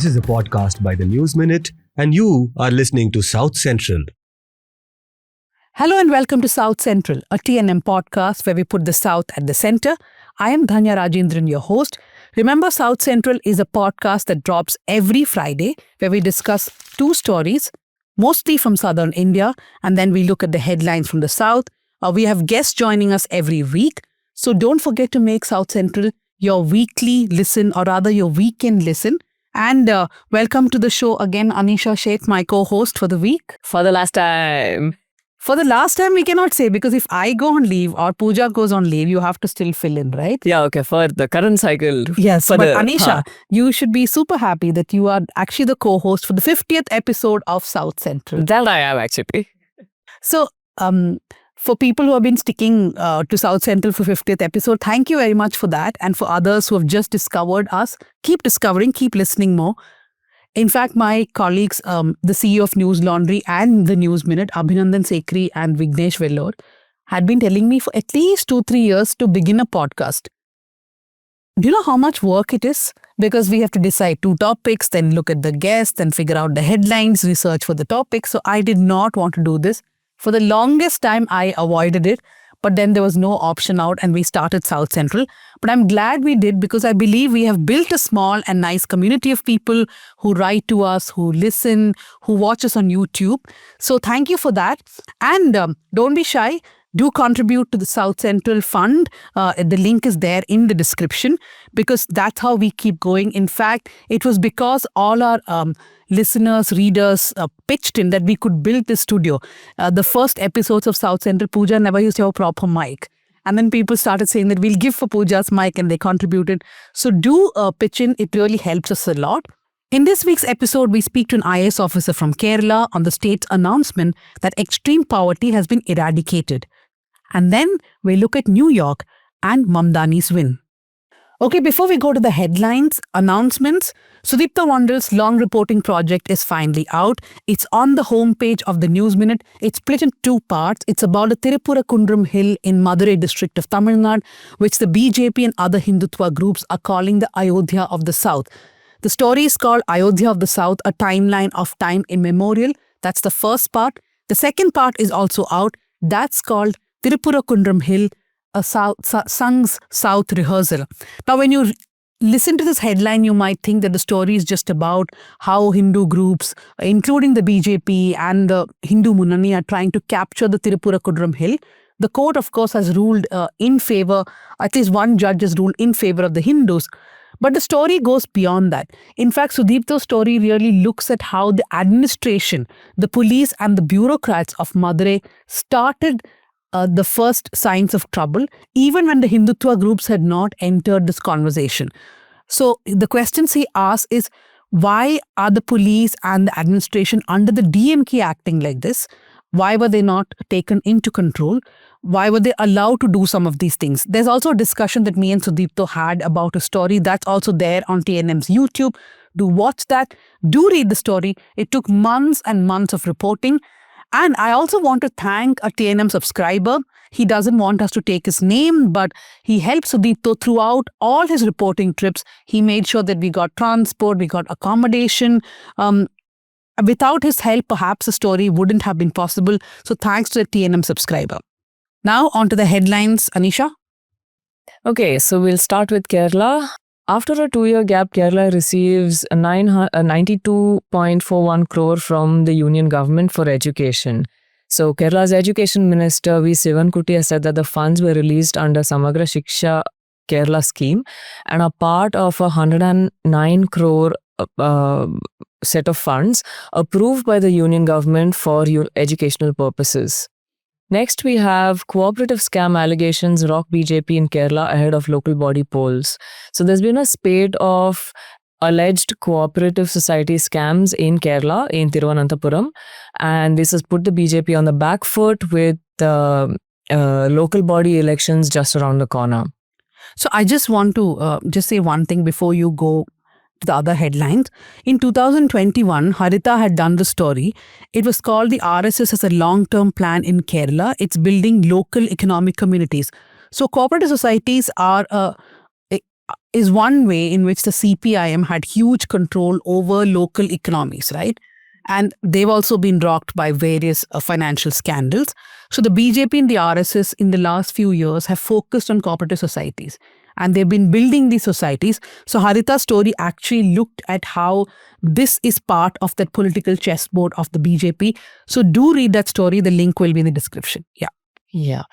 This is a podcast by the News Minute, and you are listening to South Central. Hello and welcome to South Central, a TNM podcast where we put the South at the center. I am Dhanya Rajendran, your host. Remember, South Central is a podcast that drops every Friday where we discuss two stories, mostly from southern India, and then we look at the headlines from the South. We have guests joining us every week. So don't forget to make South Central your weekly listen, or rather your weekend listen. And welcome to the show again, Anisha Sheikh, my co-host for the week. For the last time. For the last time, we cannot say, because if I go on leave or Pooja goes on leave, you have to still fill in, right? Yeah, okay, for the current cycle. Yes, but Anisha, you should be super happy that you are actually the co-host for the 50th episode of South Central. That I am actually. So, for people who have been sticking to South Central for 50th episode, thank you very much for that. And for others who have just discovered us, keep discovering, keep listening more. In fact, my colleagues, the CEO of News Laundry and the News Minute, Abhinandan Sekhri and Vignesh Vellore, had been telling me for at least 2-3 years to begin a podcast. Do you know how much work it is? Because we have to decide 2 topics, then look at the guests, then figure out the headlines, research for the topic. So I did not want to do this. For the longest time, I avoided it. But then there was no option out and we started South Central. But I'm glad we did, because I believe we have built a small and nice community of people who write to us, who listen, who watch us on YouTube. So thank you for that. And don't be shy. Do contribute to the South Central Fund. The link is there in the description, because that's how we keep going. In fact, it was because all our listeners, readers pitched in that we could build this studio. The first episodes of South Central, Pooja never used to have a proper mic. And then people started saying that we'll give for Pooja's mic, and they contributed. So do pitch in. It really helps us a lot. In this week's episode, we speak to an IAS officer from Kerala on the state's announcement that extreme poverty has been eradicated. And then we look at New York and Mamdani's win. Okay, before we go to the headlines, announcements, Sudipta Wandal's long reporting project is finally out. It's on the homepage of the News Minute. It's split in 2 parts. It's about the Tirupura-Kundram Hill in Madurai district of Tamil Nadu, which the BJP and other Hindutva groups are calling the Ayodhya of the South. The story is called Ayodhya of the South, a timeline of time immemorial. That's the first part. The second part is also out. That's called Tirupura-Kundram Hill, a Sang's South rehearsal. Now, when you listen to this headline, you might think that the story is just about how Hindu groups, including the BJP and the Hindu Munani, are trying to capture the Tirupura-Kundram Hill. The court, of course, has ruled in favor, at least one judge has ruled in favor of the Hindus. But the story goes beyond that. In fact, Sudipta's story really looks at how the administration, the police and the bureaucrats of Madurai started the first signs of trouble, even when the Hindutva groups had not entered this conversation. So the questions he asks is, why are the police and the administration under the DMK acting like this? Why were they not taken into control? Why were they allowed to do some of these things? There's also a discussion that me and Sudipta had about a story that's also there on TNM's YouTube. Do watch that. Do read the story. It took months and months of reporting. And I also want to thank a TNM subscriber. He doesn't want us to take his name, but he helped Sudipta throughout all his reporting trips. He made sure that we got transport, we got accommodation. Without his help, perhaps the story wouldn't have been possible. So thanks to the TNM subscriber. Now on to the headlines, Anisha. Okay, so we'll start with Kerala. After a 2-year gap, Kerala receives a 92.41 crore from the union government for education. So Kerala's education minister V. Sivankutti has said that the funds were released under Samagra Shiksha Kerala scheme and are part of a 109 crore set of funds approved by the union government for educational purposes. Next, we have cooperative scam allegations rock BJP in Kerala ahead of local body polls. So there's been a spate of alleged cooperative society scams in Kerala, in Thiruvananthapuram, and this has put the BJP on the back foot with local body elections just around the corner. So I just want to just say one thing before you go to the other headlines. In 2021, Harita had done the story. It was called the RSS as a long-term plan in Kerala. It's building local economic communities. So cooperative societies are is one way in which the CPIM had huge control over local economies, right? And they've also been rocked by various financial scandals. So the BJP and the RSS in the last few years have focused on cooperative societies. And they've been building these societies. So Harita's story actually looked at how this is part of that political chessboard of the BJP. So do read that story. The link will be in the description. Yeah. Yeah.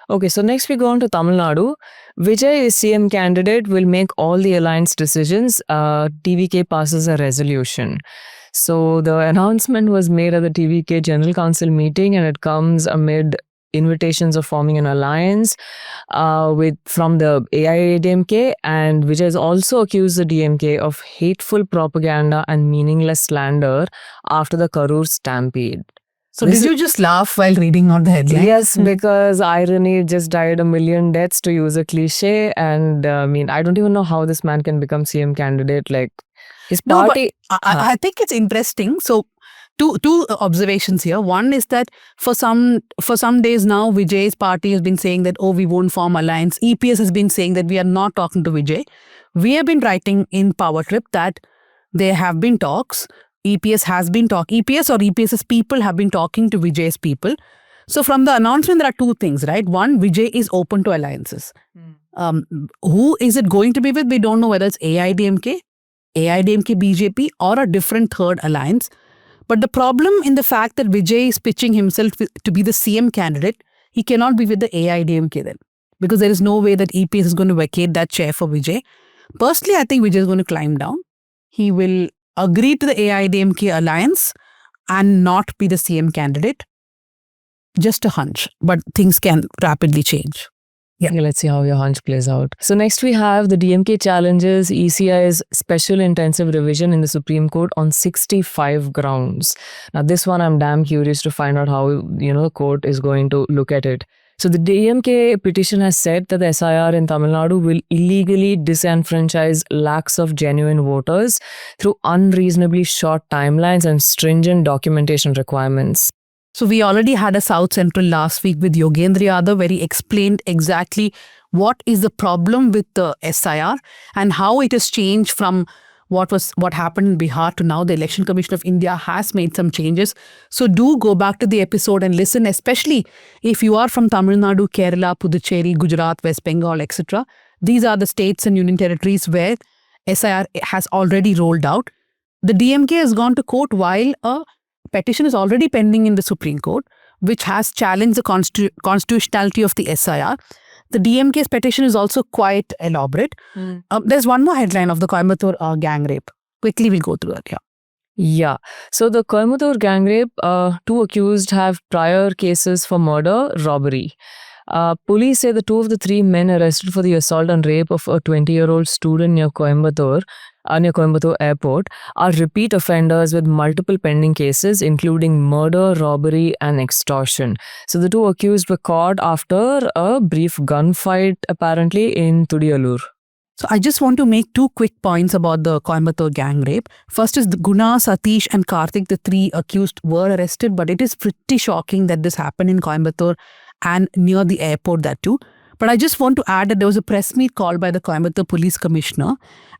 Okay, so next we go on to Tamil Nadu. Vijay is CM candidate, will make all the alliance decisions. TVK passes a resolution. So the announcement was made at the TVK General Council meeting, and it comes amid invitations of forming an alliance from the AIADMK, and Vijay has also accused the DMK of hateful propaganda and meaningless slander after the Karur stampede. So did you just laugh while reading out the headline? Yes, because irony just died a million deaths, to use a cliche. And I don't even know how this man can become CM candidate. Like, his party. I think it's interesting. So two observations here. One is that for some days now, Vijay's party has been saying that, we won't form alliance. EPS has been saying that we are not talking to Vijay. We have been writing in Power Trip that there have been talks. EPS has been talking. EPS or EPS's people have been talking to Vijay's people. So from the announcement, there are two things, right? One, Vijay is open to alliances. Who is it going to be with? We don't know whether it's AIADMK, BJP, or a different third alliance. But the problem in the fact that Vijay is pitching himself to be the CM candidate, he cannot be with the AIADMK then. Because there is no way that EPS is going to vacate that chair for Vijay. Personally, I think Vijay is going to climb down. He will agree to the AIADMK alliance and not be the CM candidate. Just a hunch, but things can rapidly change. Yeah. Okay, let's see how your hunch plays out. So next we have the DMK challenges ECI's special intensive revision in the Supreme Court on 65 grounds. Now this one I'm damn curious to find out how the court is going to look at it. So the DMK petition has said that the SIR in Tamil Nadu will illegally disenfranchise lakhs of genuine voters through unreasonably short timelines and stringent documentation requirements. So we already had a South Central last week with Yogendra Yadav, where he explained exactly what is the problem with the SIR and how it has changed from what happened in Bihar to now. The Election Commission of India has made some changes. So do go back to the episode and listen, especially if you are from Tamil Nadu, Kerala, Puducherry, Gujarat, West Bengal, etc. These are the states and union territories where SIR has already rolled out. The DMK has gone to court while a petition is already pending in the Supreme Court, which has challenged the constitutionality of the SIR. The DMK's petition is also quite elaborate. There's one more headline of the Coimbatore gang rape. Quickly, we'll go through that. Yeah. So the Coimbatore gang rape, two accused have prior cases for murder, robbery. Police say the two of the three men arrested for the assault and rape of a 20-year-old student near Coimbatore Airport are repeat offenders with multiple pending cases, including murder, robbery, and extortion. So the two accused were caught after a brief gunfight, apparently, in Tudiyalur. So I just want to make two quick points about the Coimbatore gang rape. First is the Guna, Satish, and Karthik, the three accused, were arrested, but it is pretty shocking that this happened in Coimbatore and near the airport, that too. But I just want to add that there was a press meet called by the Coimbatore Police Commissioner,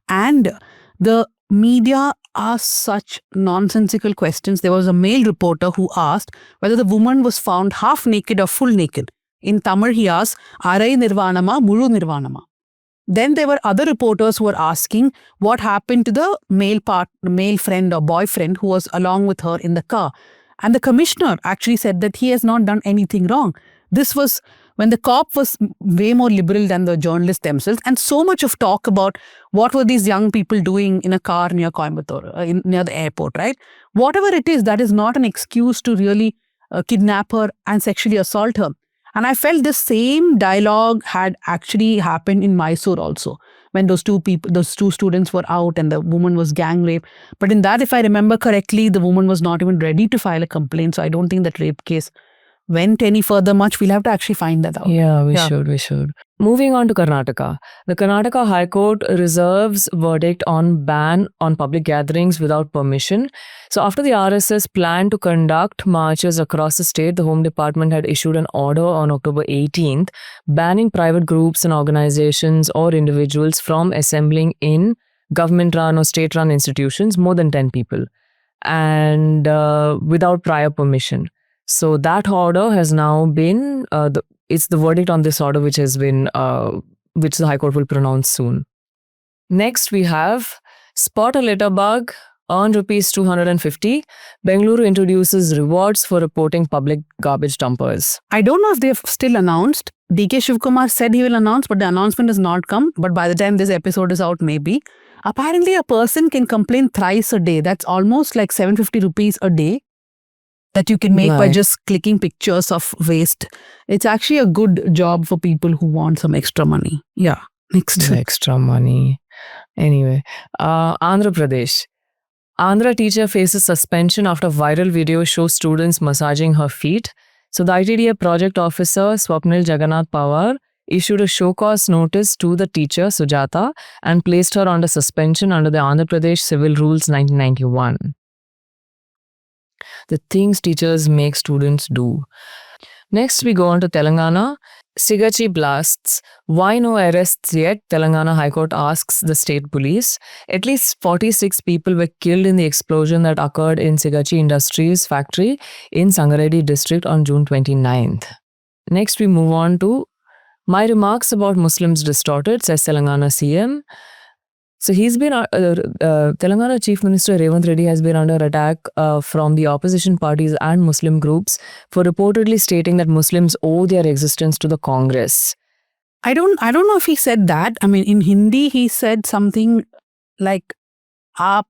and the media asked such nonsensical questions. There was a male reporter who asked whether the woman was found half naked or full naked. In Tamil, he asked, Arai Nirvanama, Mulu Nirvanama. Then there were other reporters who were asking what happened to the male friend or boyfriend who was along with her in the car. And the commissioner actually said that he has not done anything wrong. This was when the cop was way more liberal than the journalists themselves, and so much of talk about what were these young people doing in a car near Coimbatore, near the airport, right? Whatever it is, that is not an excuse to really kidnap her and sexually assault her. And I felt the same dialogue had actually happened in Mysore also, when those two students were out and the woman was gang raped. But in that, if I remember correctly, the woman was not even ready to file a complaint. So I don't think that rape case went any further much. We'll have to actually find that out. Yeah, we Yeah. should. Moving on to Karnataka. The Karnataka High Court reserves verdict on ban on public gatherings without permission. So after the RSS planned to conduct marches across the state, the Home Department had issued an order on October 18th banning private groups and organizations or individuals from assembling in government-run or state-run institutions more than 10 people and without prior permission. So that order has now been, it's the verdict on this order which has been, which the High Court will pronounce soon. Next we have spot a litter bug, earn rupees 250. Bengaluru introduces rewards for reporting public garbage dumpers. I don't know if they've still announced. DK Shivkumar said he will announce, but the announcement has not come. But by the time this episode is out, maybe. Apparently, a person can complain thrice a day. That's almost like 750 rupees a day that you can make by Right. just clicking pictures of waste. It's actually a good job for people who want some extra money. Yeah. Next. Extra money. Anyway, Andhra Pradesh. Andhra teacher faces suspension after viral video shows students massaging her feet. So the ITDA project officer Swapnil Jagannath Pawar issued a show cause notice to the teacher Sujata and placed her under suspension under the Andhra Pradesh Civil Rules 1991. The things teachers make students do. Next, we go on to Telangana. Sigachi blasts. Why no arrests yet? Telangana High Court asks the state police. At least 46 people were killed in the explosion that occurred in Sigachi Industries factory in Sangareddy district on June 29th. Next, we move on to my remarks about Muslims distorted, says Telangana CM. So he's been, Telangana Chief Minister Revanth Reddy has been under attack from the opposition parties and Muslim groups for reportedly stating that Muslims owe their existence to the Congress. I don't know if he said that. I mean, in Hindi, he said something like, "Aap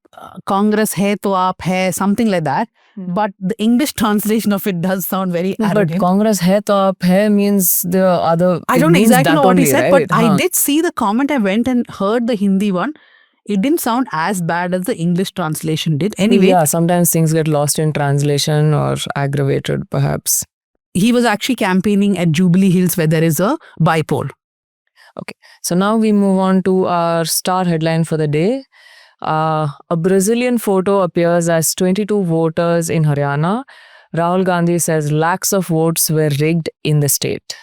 Congress hai to aap hai," something like that. But the English translation of it does sound very But arrogant. Congress hai to aap hai means the other. I it don't means exactly that know what he only, said, right? but I did see the comment. I went and heard the Hindi one. It didn't sound as bad as the English translation did. Anyway, Yeah, sometimes things get lost in translation or aggravated, perhaps. he was actually campaigning at Jubilee Hills where there is a bipole. So now we move on to our star headline for the day. A Brazilian photo appears as 22 voters in Haryana. Rahul Gandhi says lakhs of votes were rigged in the state.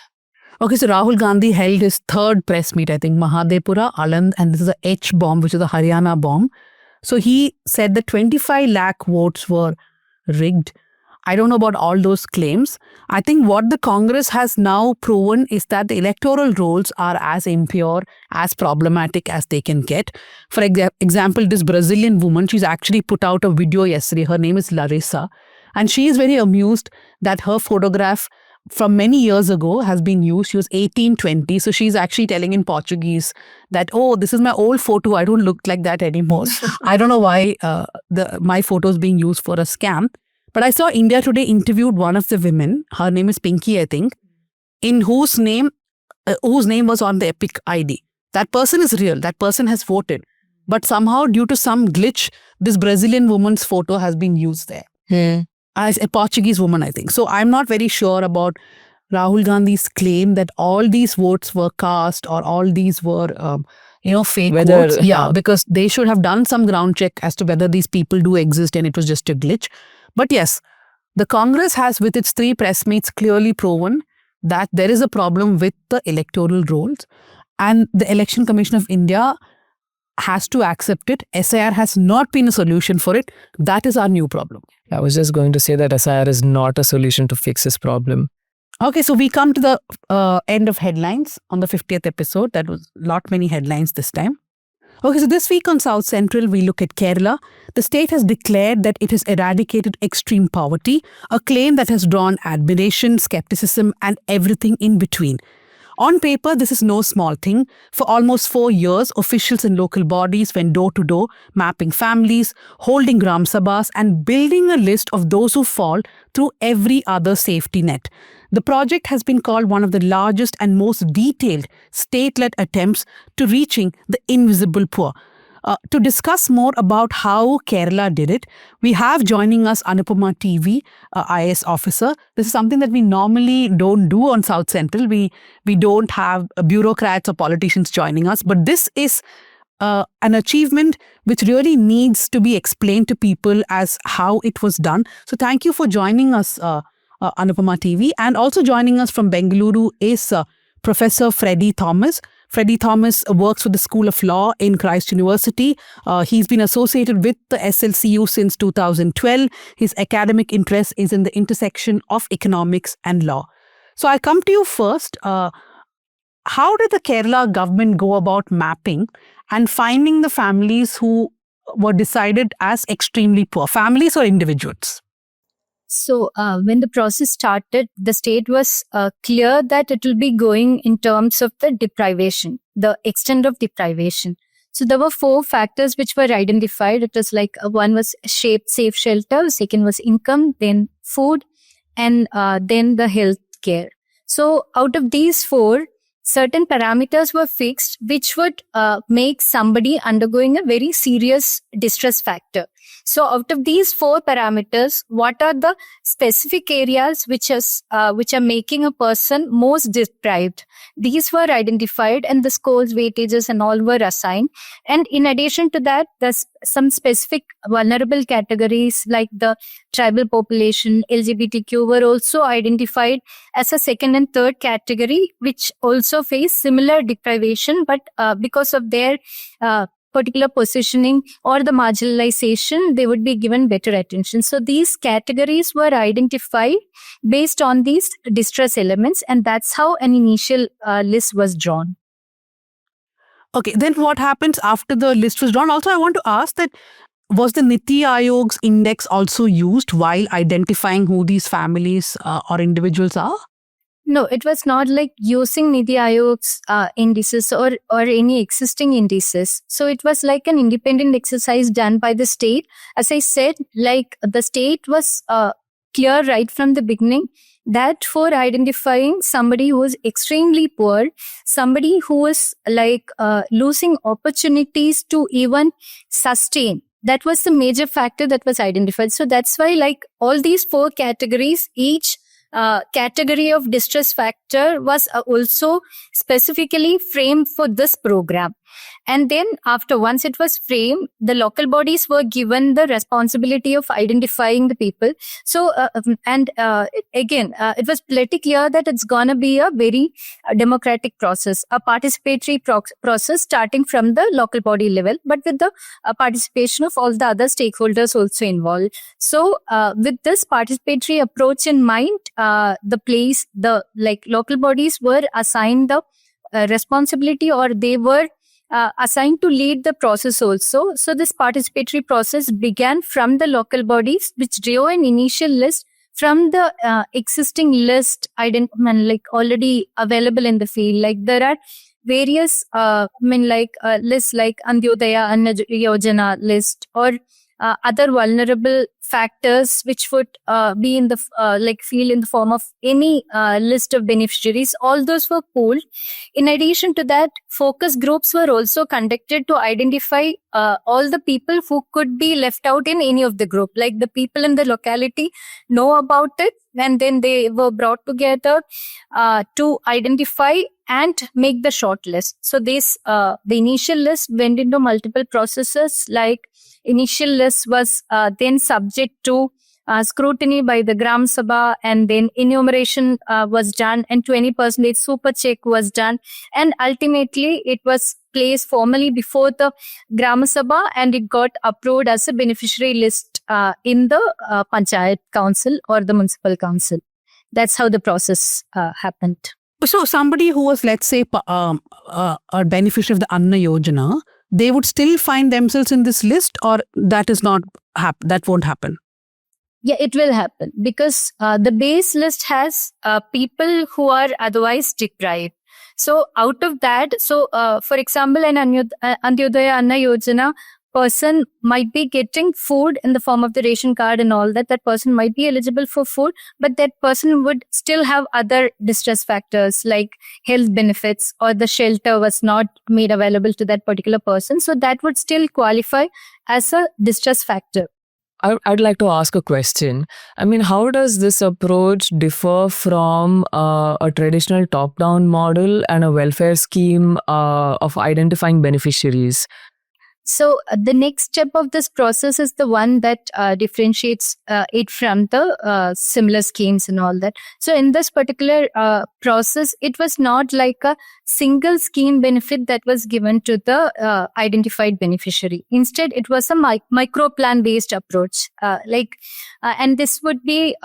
Okay, so Rahul Gandhi held his third press meet, I think, Mahadepura, Aland, and this is a H bomb, which is a Haryana bomb. So he said that 25 lakh votes were rigged. I don't know about all those claims. I think what the Congress has now proven is that the electoral rolls are as impure, as problematic as they can get. For example, this Brazilian woman, she's actually put out a video yesterday. Her name is Larissa. And she is very amused that her photograph from many years ago has been used. She was 1820. So she's actually telling in Portuguese that, oh, this is my old photo. I don't look like that anymore. I don't know why my photo is being used for a scam. But I saw India Today interviewed one of the women. Her name is Pinky, I think, in whose name was on the Epic ID. That person is real. That person has voted. But somehow, due to some glitch, this Brazilian woman's photo has been used there. As a Portuguese woman, I think. So I'm not very sure about Rahul Gandhi's claim that all these votes were cast or all these were, fake Whether- votes. Yeah, because they should have done some ground check as to whether these people do exist and it was just a glitch. But yes, the Congress has, with its 3 press meets, clearly proven that there is a problem with the electoral rolls. And the Election Commission of India has to accept it. SIR has not been a solution for it. That is our new problem. I was just going to say that SIR is not a solution to fix this problem. Okay, so we come to the end of headlines on the 50th episode. That was many headlines this time. Okay, so this week on South Central, we look at Kerala. The state has declared that it has eradicated extreme poverty, a claim that has drawn admiration, skepticism, and everything in between. On paper, this is no small thing. For almost 4 years, officials in local bodies went door to door, mapping families, holding Gram Sabhas, and building a list of those who fall through every other safety net. The project has been called one of the largest and most detailed state-led attempts to reaching the invisible poor. To discuss more about how Kerala did it, we have joining us Anupama TV, IAS officer. This is something that we normally don't do on South Central. We don't have bureaucrats or politicians joining us, but this is an achievement which really needs to be explained to people as how it was done. So thank you for joining us, Anupama TV. And also joining us from Bengaluru is Professor Freddie Thomas. Freddie Thomas works with the School of Law in Christ University. He's been associated with the SLCU since 2012. His academic interest is in the intersection of economics and law. So I come to you first. How did the Kerala government go about mapping and finding the families who were decided as extremely poor, families or individuals? So when the process started, the state was clear that it will be going in terms of the deprivation, the extent of deprivation. So there were 4 factors which were identified. It was like one was safe shelter, second was income, then food, and then the health care. So out of these 4, certain parameters were fixed which would make somebody undergoing a very serious distress factor. So out of these 4 parameters, what are the specific areas which are making a person most deprived? These were identified and the scores, weightages and all were assigned. And in addition to that, there's some specific vulnerable categories like the tribal population, LGBTQ were also identified as a second and third category, which also face similar deprivation, but because of their particular positioning or the marginalization, they would be given better attention. So these categories were identified based on these distress elements, and that's how an initial list was drawn. Okay, then what happens after the list was drawn? Also, I want to ask that, was the Niti Aayog's index also used while identifying who these families or individuals are? No, it was not like using Niti Aayog's indices or any existing indices. So it was like an independent exercise done by the state. As I said, like the state was clear right from the beginning that for identifying somebody who is extremely poor, somebody who is like losing opportunities to even sustain, that was the major factor that was identified. So that's why like all these 4 categories, each category of distress factor was also specifically framed for this program. And then after once it was framed, the local bodies were given the responsibility of identifying the people. So it was pretty clear that it's gonna be a very democratic process, a participatory process starting from the local body level, but with the participation of all the other stakeholders also involved. So with this participatory approach in mind, the local bodies were assigned the responsibility, or they were assigned to lead the process also. So this participatory process began from the local bodies, which drew an initial list from the existing list already available in the field. Like there are various lists like Antyodaya Anna Yojana list or other vulnerable factors which would be in the field in the form of any list of beneficiaries. All those were pooled. In addition to that, focus groups were also conducted to identify all the people who could be left out in any of the group. Like the people in the locality know about it, and then they were brought together to identify and make the short list. So this the initial list went into multiple processes. Like initial list was then subject to scrutiny by the Gram Sabha, and then enumeration was done, and 20% super check was done, and ultimately it was placed formally before the Gram Sabha, and it got approved as a beneficiary list in the Panchayat Council or the Municipal Council. That's how the process happened. So somebody who was, let's say, a beneficiary of the Anna Yojana, they would still find themselves in this list, or that is not that won't happen? Yeah, it will happen because the base list has people who are otherwise deprived. So out of that, for example, in Antyodaya Anna Yojana, person might be getting food in the form of the ration card and all that. That person might be eligible for food, but that person would still have other distress factors like health benefits, or the shelter was not made available to that particular person. So that would still qualify as a distress factor. I'd like to ask a question. I mean, how does this approach differ from a traditional top-down model and a welfare scheme of identifying beneficiaries? So the next step of this process is the one that differentiates it from the similar schemes and all that. So in this particular process, it was not like a single scheme benefit that was given to the identified beneficiary. Instead, it was a micro plan based approach. And this would be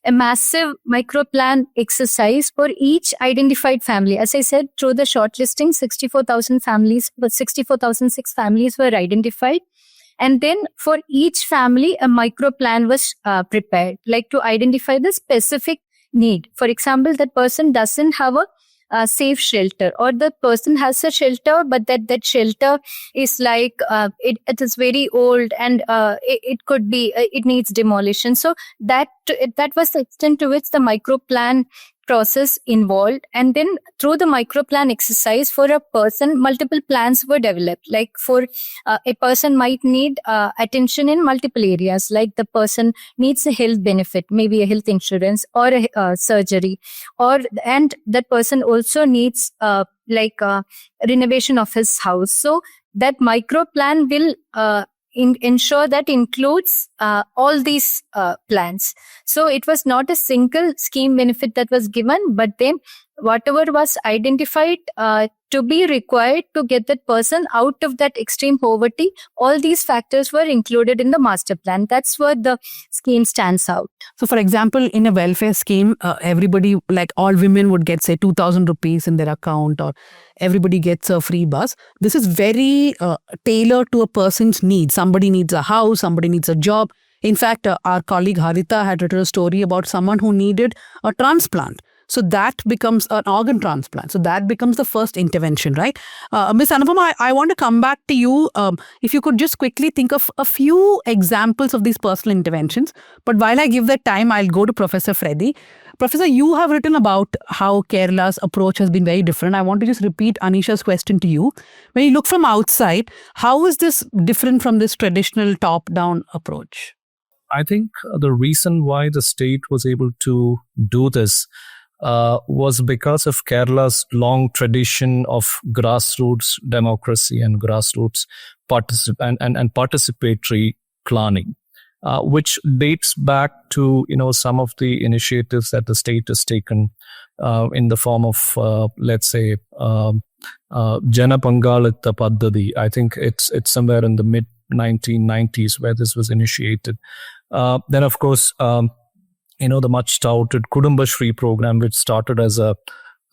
a massive micro plan exercise for each identified family. As I said, through the shortlisting, 64,006 families were identified. And then for each family, a micro plan was prepared, like to identify the specific need. For example, that person doesn't have a safe shelter, or the person has a shelter, but that shelter is like it is very old, and it could be it needs demolition. So that was the extent to which the micro plan process involved. And then through the micro plan exercise, for a person, multiple plans were developed. Like for a person might need attention in multiple areas, like the person needs a health benefit, maybe a health insurance or a surgery, and that person also needs renovation of his house. So that micro plan will ensure that includes all these plans. So it was not a single scheme benefit that was given, but then whatever was identified to be required to get that person out of that extreme poverty, all these factors were included in the master plan. That's where the scheme stands out. So, for example, in a welfare scheme, everybody, like all women would get, say, 2,000 rupees in their account, or everybody gets a free bus. This is very tailored to a person's needs. Somebody needs a house, somebody needs a job. In fact, our colleague Harita had written a story about someone who needed a transplant. So that becomes an organ transplant. So that becomes the first intervention, right? Ms. Anupama, I want to come back to you. If you could just quickly think of a few examples of these personal interventions. But while I give that time, I'll go to Professor Freddy. Professor, you have written about how Kerala's approach has been very different. I want to just repeat Anisha's question to you. When you look from outside, how is this different from this traditional top-down approach? I think the reason why the state was able to do this was because of Kerala's long tradition of grassroots democracy and grassroots and participatory planning, which dates back to some of the initiatives that the state has taken in the form of let's say Jana Pangalita Paddhati. I think it's somewhere in the mid 1990s where this was initiated. Then of course the much touted Kudumbashree program, which started as a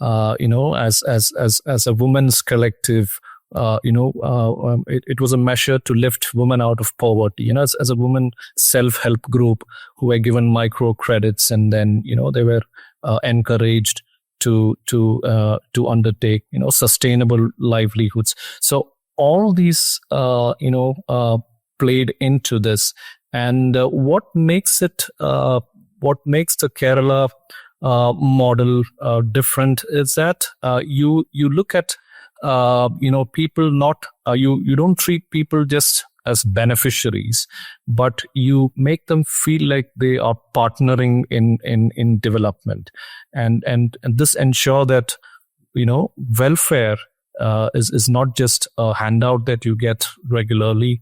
as a women's collective. It was a measure to lift women out of poverty. As a women self-help group who were given micro credits, and then they were encouraged to undertake sustainable livelihoods. So all these played into this, and what makes the Kerala model different is that you look at people not you don't treat people just as beneficiaries, but you make them feel like they are partnering in development, and this ensure that welfare is not just a handout that you get regularly.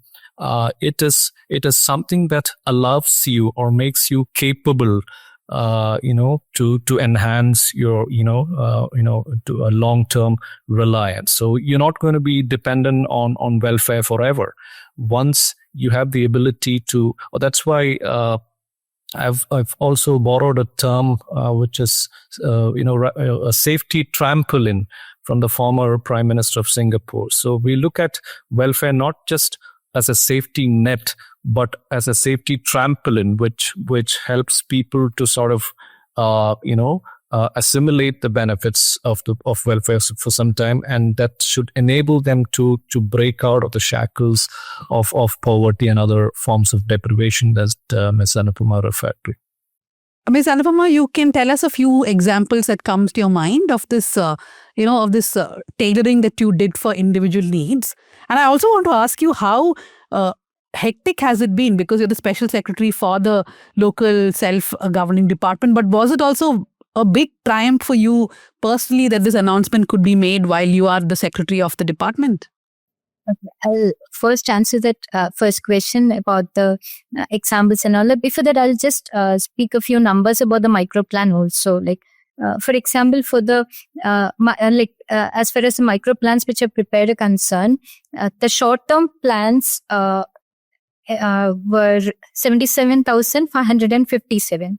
It is something that allows you or makes you capable to enhance your to a long-term reliance. So you're not going to be dependent on welfare forever. Once you have the ability to, that's why I've also borrowed a term which is a safety trampoline from the former Prime Minister of Singapore. So we look at welfare not just as a safety net, but as a safety trampoline, which helps people to sort of assimilate the benefits of welfare for some time, and that should enable them to break out of the shackles of poverty and other forms of deprivation that Ms. Anupama referred to. Ms. Anupama, you can tell us a few examples that comes to your mind of this, tailoring that you did for individual needs. And I also want to ask you how hectic has it been, because you're the special secretary for the local self-governing department, but was it also a big triumph for you personally that this announcement could be made while you are the secretary of the department? Okay, I'll first answer that first question about the examples and all that. Before that, I'll just speak a few numbers about the micro plan also. Like, for example, for the as far as the micro plans which are prepared are concerned, the short-term plans were 77,557,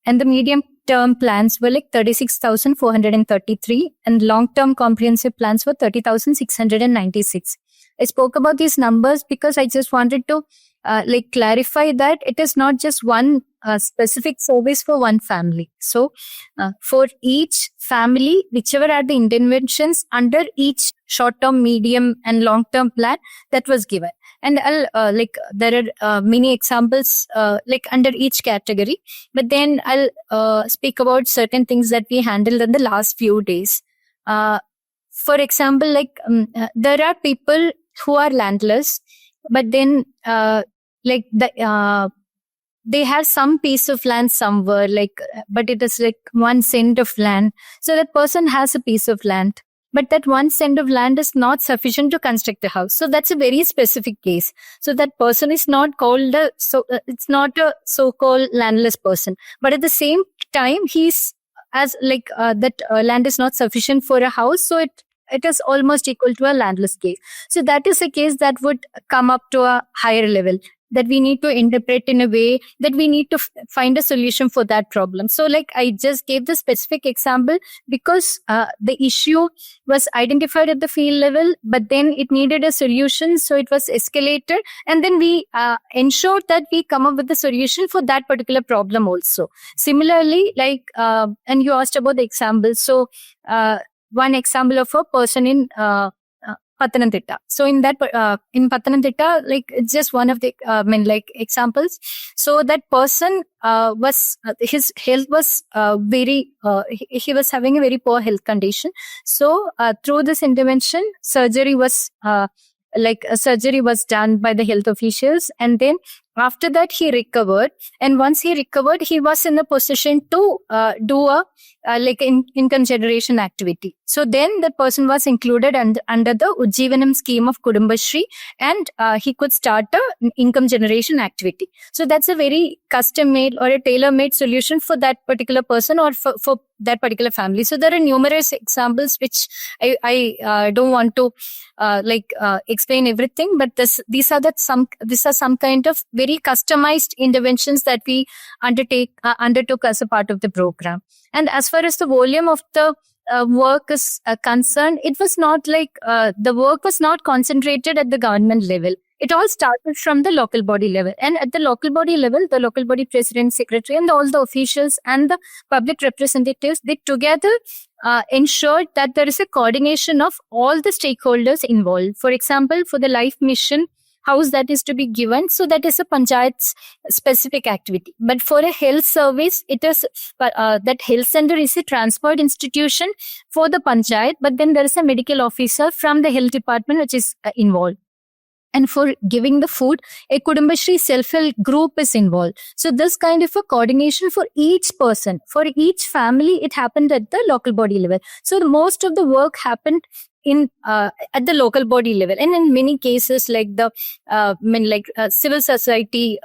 and the medium-term plans were like 36,433, and long-term comprehensive plans were 30,696. I spoke about these numbers because I just wanted to clarify that it is not just one specific service for one family. So for each family, whichever are the interventions under each short-term, medium and long-term plan, that was given. And I'll there are many examples under each category, but then I'll speak about certain things that we handled in the last few days. For example, there are people who are landless, but then they have some piece of land somewhere, but it is like 1 cent of land. So that person has a piece of land, but that 1 cent of land is not sufficient to construct a house. So that's a very specific case. So that person is not called it's not a so-called landless person, but at the same time, he's that land is not sufficient for a house. So it is almost equal to a landless case. So that is a case that would come up to a higher level, that we need to interpret in a way that we need to find a solution for that problem. So I just gave the specific example because the issue was identified at the field level, but then it needed a solution. So it was escalated, and then we ensured that we come up with the solution for that particular problem also. Similarly, and you asked about the example. So one example of a person in Pathanamthitta. So in Pathanamthitta, it's just one of the examples. So that person his health was he was having a very poor health condition. So through this intervention, surgery was done by the health officials, and then after that he recovered. And once he recovered, he was in a position to do a income generation activity. So then the person was included under the Ujjivanam scheme of Kudumbashri, and he could start an income generation activity. So that's a very custom-made or a tailor-made solution for that particular person or for that particular family. So there are numerous examples which I don't want to explain everything, but these are some kind of very customized interventions that we undertook as a part of the program. And as far as the volume of the work is concerned, it was not the work was not concentrated at the government level. It all started from the local body level. And at the local body level, the local body president, secretary, and all the officials and the public representatives, they together ensured that there is a coordination of all the stakeholders involved. For example, for the Life Mission house that is to be given, so that is a panchayat's specific activity. But for a health service, it is that health center is a transport institution for the panchayat, but then there is a medical officer from the health department which is involved. And for giving the food, a Kudumbashri self-help group is involved. So this kind of a coordination for each person, for each family, it happened at the local body level. So most of the work happened at the local body level, and in many cases, civil society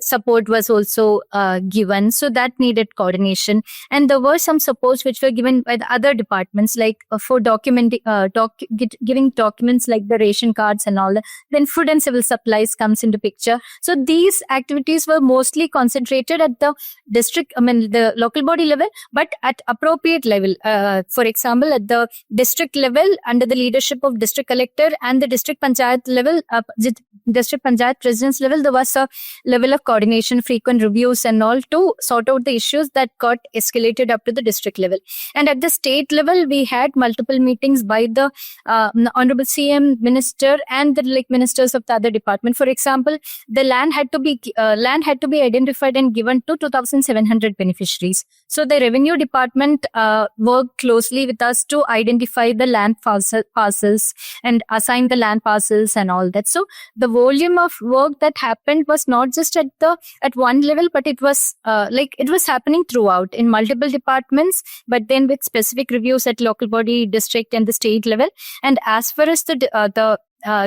support was also given. So that needed coordination. And there were some supports which were given by the other departments, for giving documents like the ration cards and all that. Then food and civil supplies comes into picture. So these activities were mostly concentrated at the the local body level, but at appropriate level. For example, at the district level, under the leadership of district collector and the district panchayat level, district panchayat president's level, there was a level of coordination, frequent reviews and all to sort out the issues that got escalated up to the district level. And at the state level, we had multiple meetings by the Honorable CM Minister and the ministers of the other department. For example, the land had to be identified and given to 2,700 beneficiaries. So the revenue department worked closely with us to identify the land parcels and assign the land parcels and all that. So the volume of work that happened was not just at one level, but it was happening throughout in multiple departments, but then with specific reviews at local body, district and the state level. And as far as the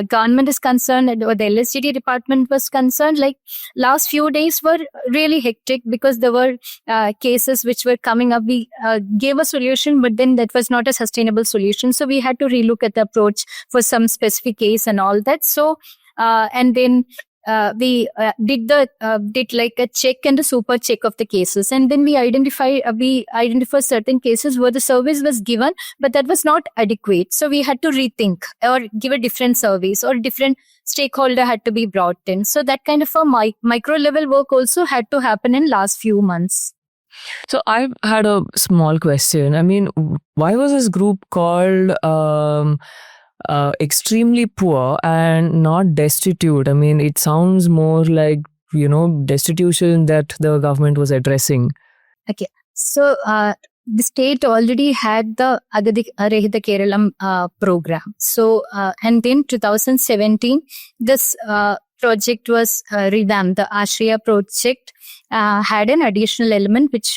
government is concerned, or the LSGD department was concerned, like last few days were really hectic because there were cases which were coming up. We gave a solution, but then that was not a sustainable solution. So we had to relook at the approach for some specific case and all that. So and then we did like a check and a super check of the cases, and then we identify certain cases where the service was given, but that was not adequate. So we had to rethink or give a different service, or different stakeholder had to be brought in. So that kind of a micro level work also had to happen in last few months. So I've had a small question. I mean, why was this group called extremely poor and not destitute? I mean, it sounds more like, destitution that the government was addressing. Okay. So the state already had the Agadi Rahita Keralam program. So, and then 2017, this project was revamped. The Ashriya project had an additional element which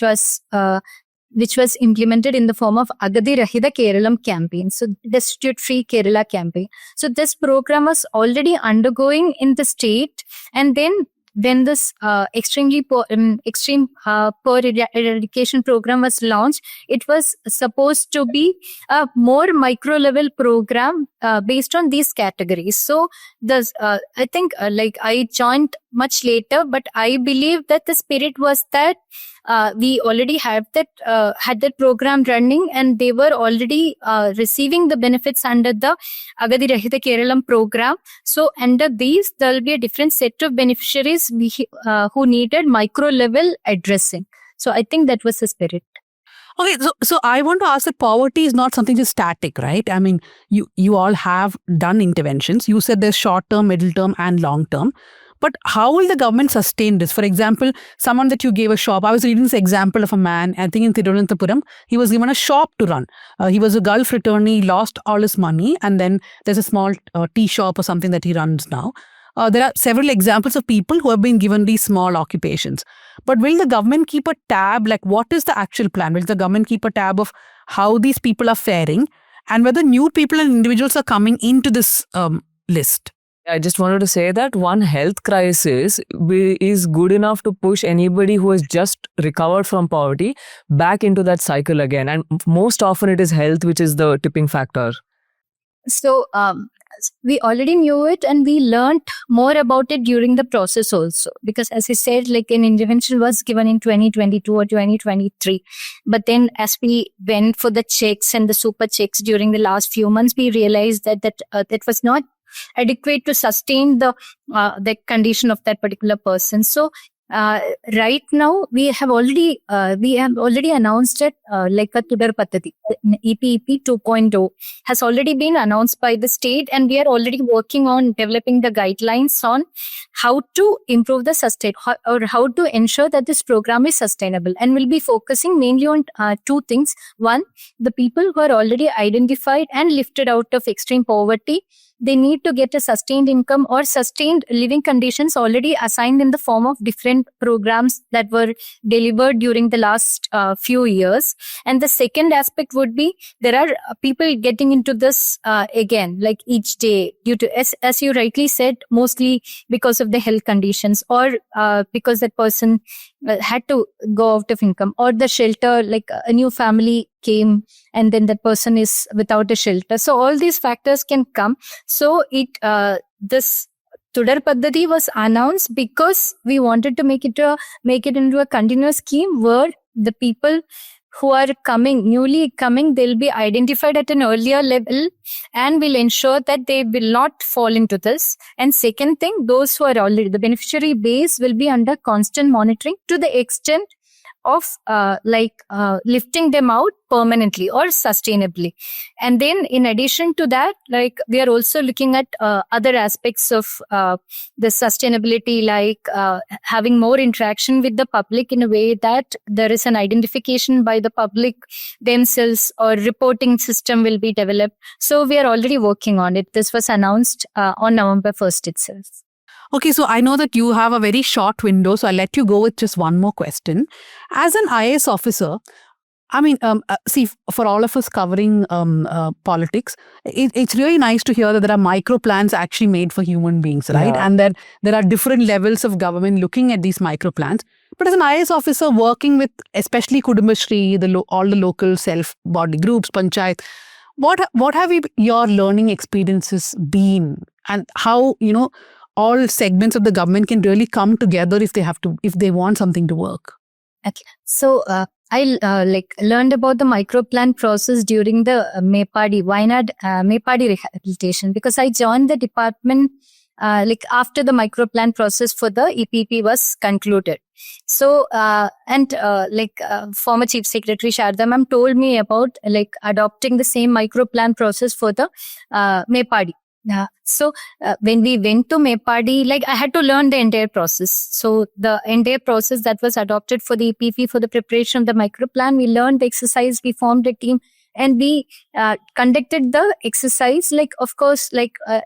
was implemented in the form of Agadi Rahita Keralam campaign. So Destitute Free Kerala campaign. So this program was already undergoing in the state, and then when this extreme poor eradication program was launched, it was supposed to be a more micro level program based on these categories. So this I think I joined much later, but I believe that the spirit was that we already had that program running, and they were already receiving the benefits under the Agadi Rahita Keralam program. So under these, there will be a different set of beneficiaries who needed micro level addressing. So I think that was the spirit. Okay, so I want to ask that poverty is not something just static, right? I mean, you all have done interventions. You said there's short term, middle term, and long term. But how will the government sustain this? For example, someone that you gave a shop. I was reading this example of a man, I think in Thiruvananthapuram. He was given a shop to run. He was a Gulf returnee, lost all his money, and then there's a small tea shop or something that he runs now. There are several examples of people who have been given these small occupations. But will the government keep a tab? Like, what is the actual plan? Will the government keep a tab of how these people are faring and whether new people and individuals are coming into this list? I just wanted to say that one health crisis is good enough to push anybody who has just recovered from poverty back into that cycle again. And most often it is health which is the tipping factor. So we already knew it, and we learned more about it during the process also. Because as I said, like an intervention was given in 2022 or 2023. But then as we went for the checks and the super checks during the last few months, we realized that was not adequate to sustain the condition of that particular person. So right now we have already announced it like a Tudar Paddhati. EPEP 2.0 has already been announced by the state, and we are already working on developing the guidelines on how to improve the or how to ensure that this program is sustainable, and we'll be focusing mainly on two things. One, the people who are already identified and lifted out of extreme poverty, they need to get a sustained income or sustained living conditions already assigned in the form of different programs that were delivered during the last few years. And the second aspect would be, there are people getting into this again, like each day, due to, as you rightly said, mostly because of the health conditions, or because that person had to go out of income, or the shelter, like a new family came and then that person is without a shelter. So all these factors can come. So this Tudar Paddhati was announced because we wanted to make it into a continuous scheme where the people who are newly coming, they'll be identified at an earlier level and will ensure that they will not fall into this. And second thing, those who are already, the beneficiary base will be under constant monitoring to the extent of lifting them out permanently or sustainably. And then in addition to that, we are also looking at other aspects of the sustainability, having more interaction with the public in a way that there is an identification by the public themselves, or reporting system will be developed. So we are already working on it. This was announced on November 1st itself. Okay, so I know that you have a very short window, so I'll let you go with just one more question. As an IAS officer, I mean, see, for all of us covering politics, it's really nice to hear that there are micro plans actually made for human beings, right? Yeah. And that there are different levels of government looking at these micro plans. But as an IAS officer working with especially Kudumbashree, all the local self-body groups, panchayat, what have your learning experiences been, and how, all segments of the government can really come together if they want something to work? Okay. So I learned about the microplan process during the Wayanad Mepadi rehabilitation, because I joined the department after the microplan process for the EPP was concluded. So former Chief Secretary Sharda ma'am told me about adopting the same microplan process for the Mepadi. So when we went to Mepadi, I had to learn the entire process. So the entire process that was adopted for the EPP for the preparation of the microplan, we learned the exercise, we formed a team, and we conducted the exercise, of course,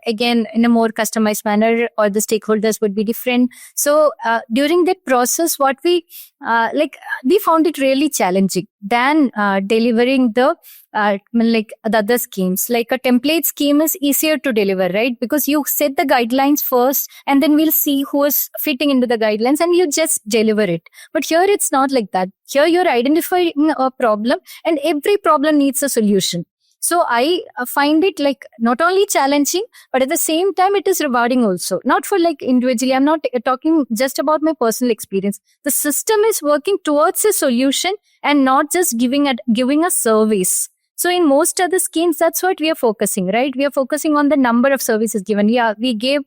again, in a more customized manner, or the stakeholders would be different. So during that process, what we found it really challenging than delivering the other schemes. A template scheme is easier to deliver, right? Because you set the guidelines first, and then we'll see who is fitting into the guidelines, and you just deliver it. But here it's not like that. Here you're identifying a problem, and every problem needs a solution. So I find it not only challenging, but at the same time it is rewarding also. Not for individually. I'm not talking just about my personal experience. The system is working towards a solution and not just giving a service. So in most other schemes, that's what we are focusing, right? We are focusing on the number of services given. Yeah, we gave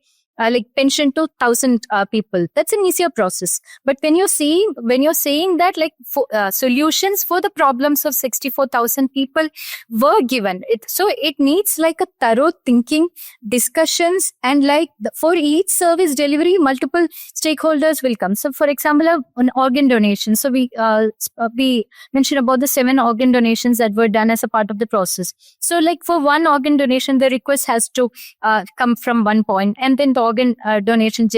pension to 1,000 people. That's an easier process. But when you're saying that solutions for the problems of 64,000 people were given, it needs a thorough thinking, discussions, and for each service delivery, multiple stakeholders will come. So for example, an organ donation. So we mentioned about the 7 organ donations that were done as a part of the process. So for one organ donation, the request has to come from one point, and then the organ donation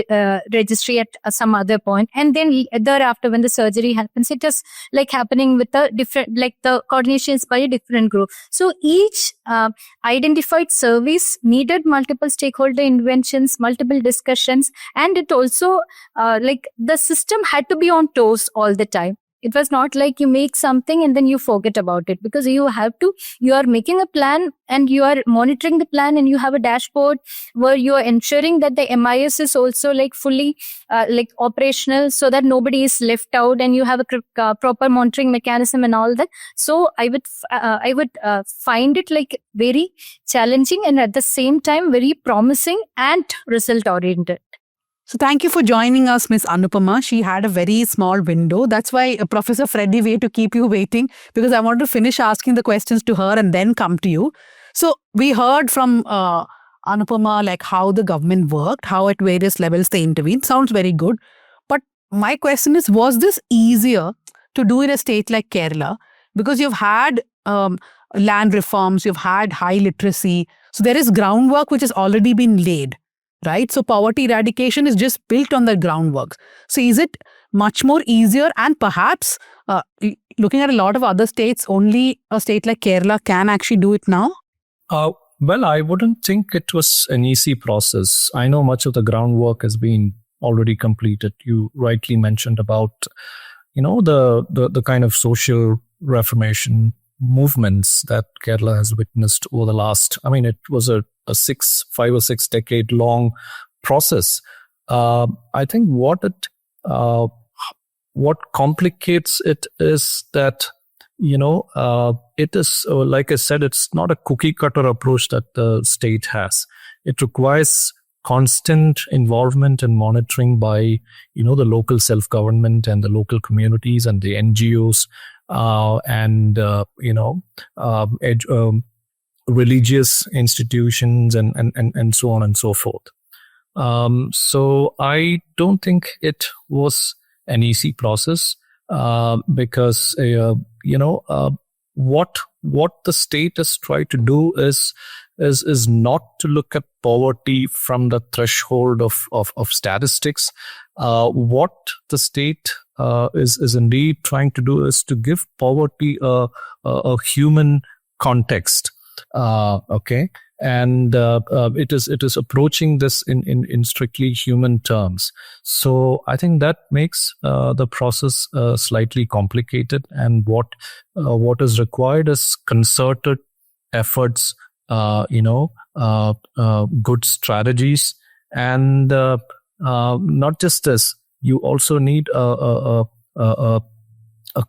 registry at some other point, and then thereafter when the surgery happens, it is happening with a different, the coordination is by a different group. So each identified service needed multiple stakeholder interventions, multiple discussions, and it also the system had to be on toes all the time. It was not you make something and then you forget about it, because you are making a plan and you are monitoring the plan, and you have a dashboard where you are ensuring that the MIS is also fully operational, so that nobody is left out, and you have a proper monitoring mechanism and all that. So I would find it very challenging, and at the same time very promising and result oriented. So thank you for joining us, Ms. Anupama. She had a very small window. That's why Professor Freddy waited to keep you waiting, because I wanted to finish asking the questions to her and then come to you. So we heard from Anupama how the government worked, how at various levels they intervened. Sounds very good. But my question is, was this easier to do in a state like Kerala? Because you've had land reforms, you've had high literacy. So there is groundwork which has already been laid. Right? So poverty eradication is just built on the groundwork. So is it much more easier, and perhaps looking at a lot of other states, only a state like Kerala can actually do it now? Well, I wouldn't think it was an easy process. I know much of the groundwork has been already completed. You rightly mentioned about, the kind of social reformation movements that Kerala has witnessed over the last, it was a 5 or 6 decade long process. I think what complicates it is that it is, like I said, it's not a cookie cutter approach that the state has. It requires constant involvement and monitoring by, the local self-government and the local communities and the NGOs, religious institutions and so on and so forth. So I don't think it was an easy process, because what the state has tried to do is not to look at poverty from the threshold of statistics. What the state is indeed trying to do is to give poverty a human context. Okay. And it is approaching this in strictly human terms. So I think that makes the process slightly complicated. And what is required is concerted efforts, good strategies, and not just this. You also need a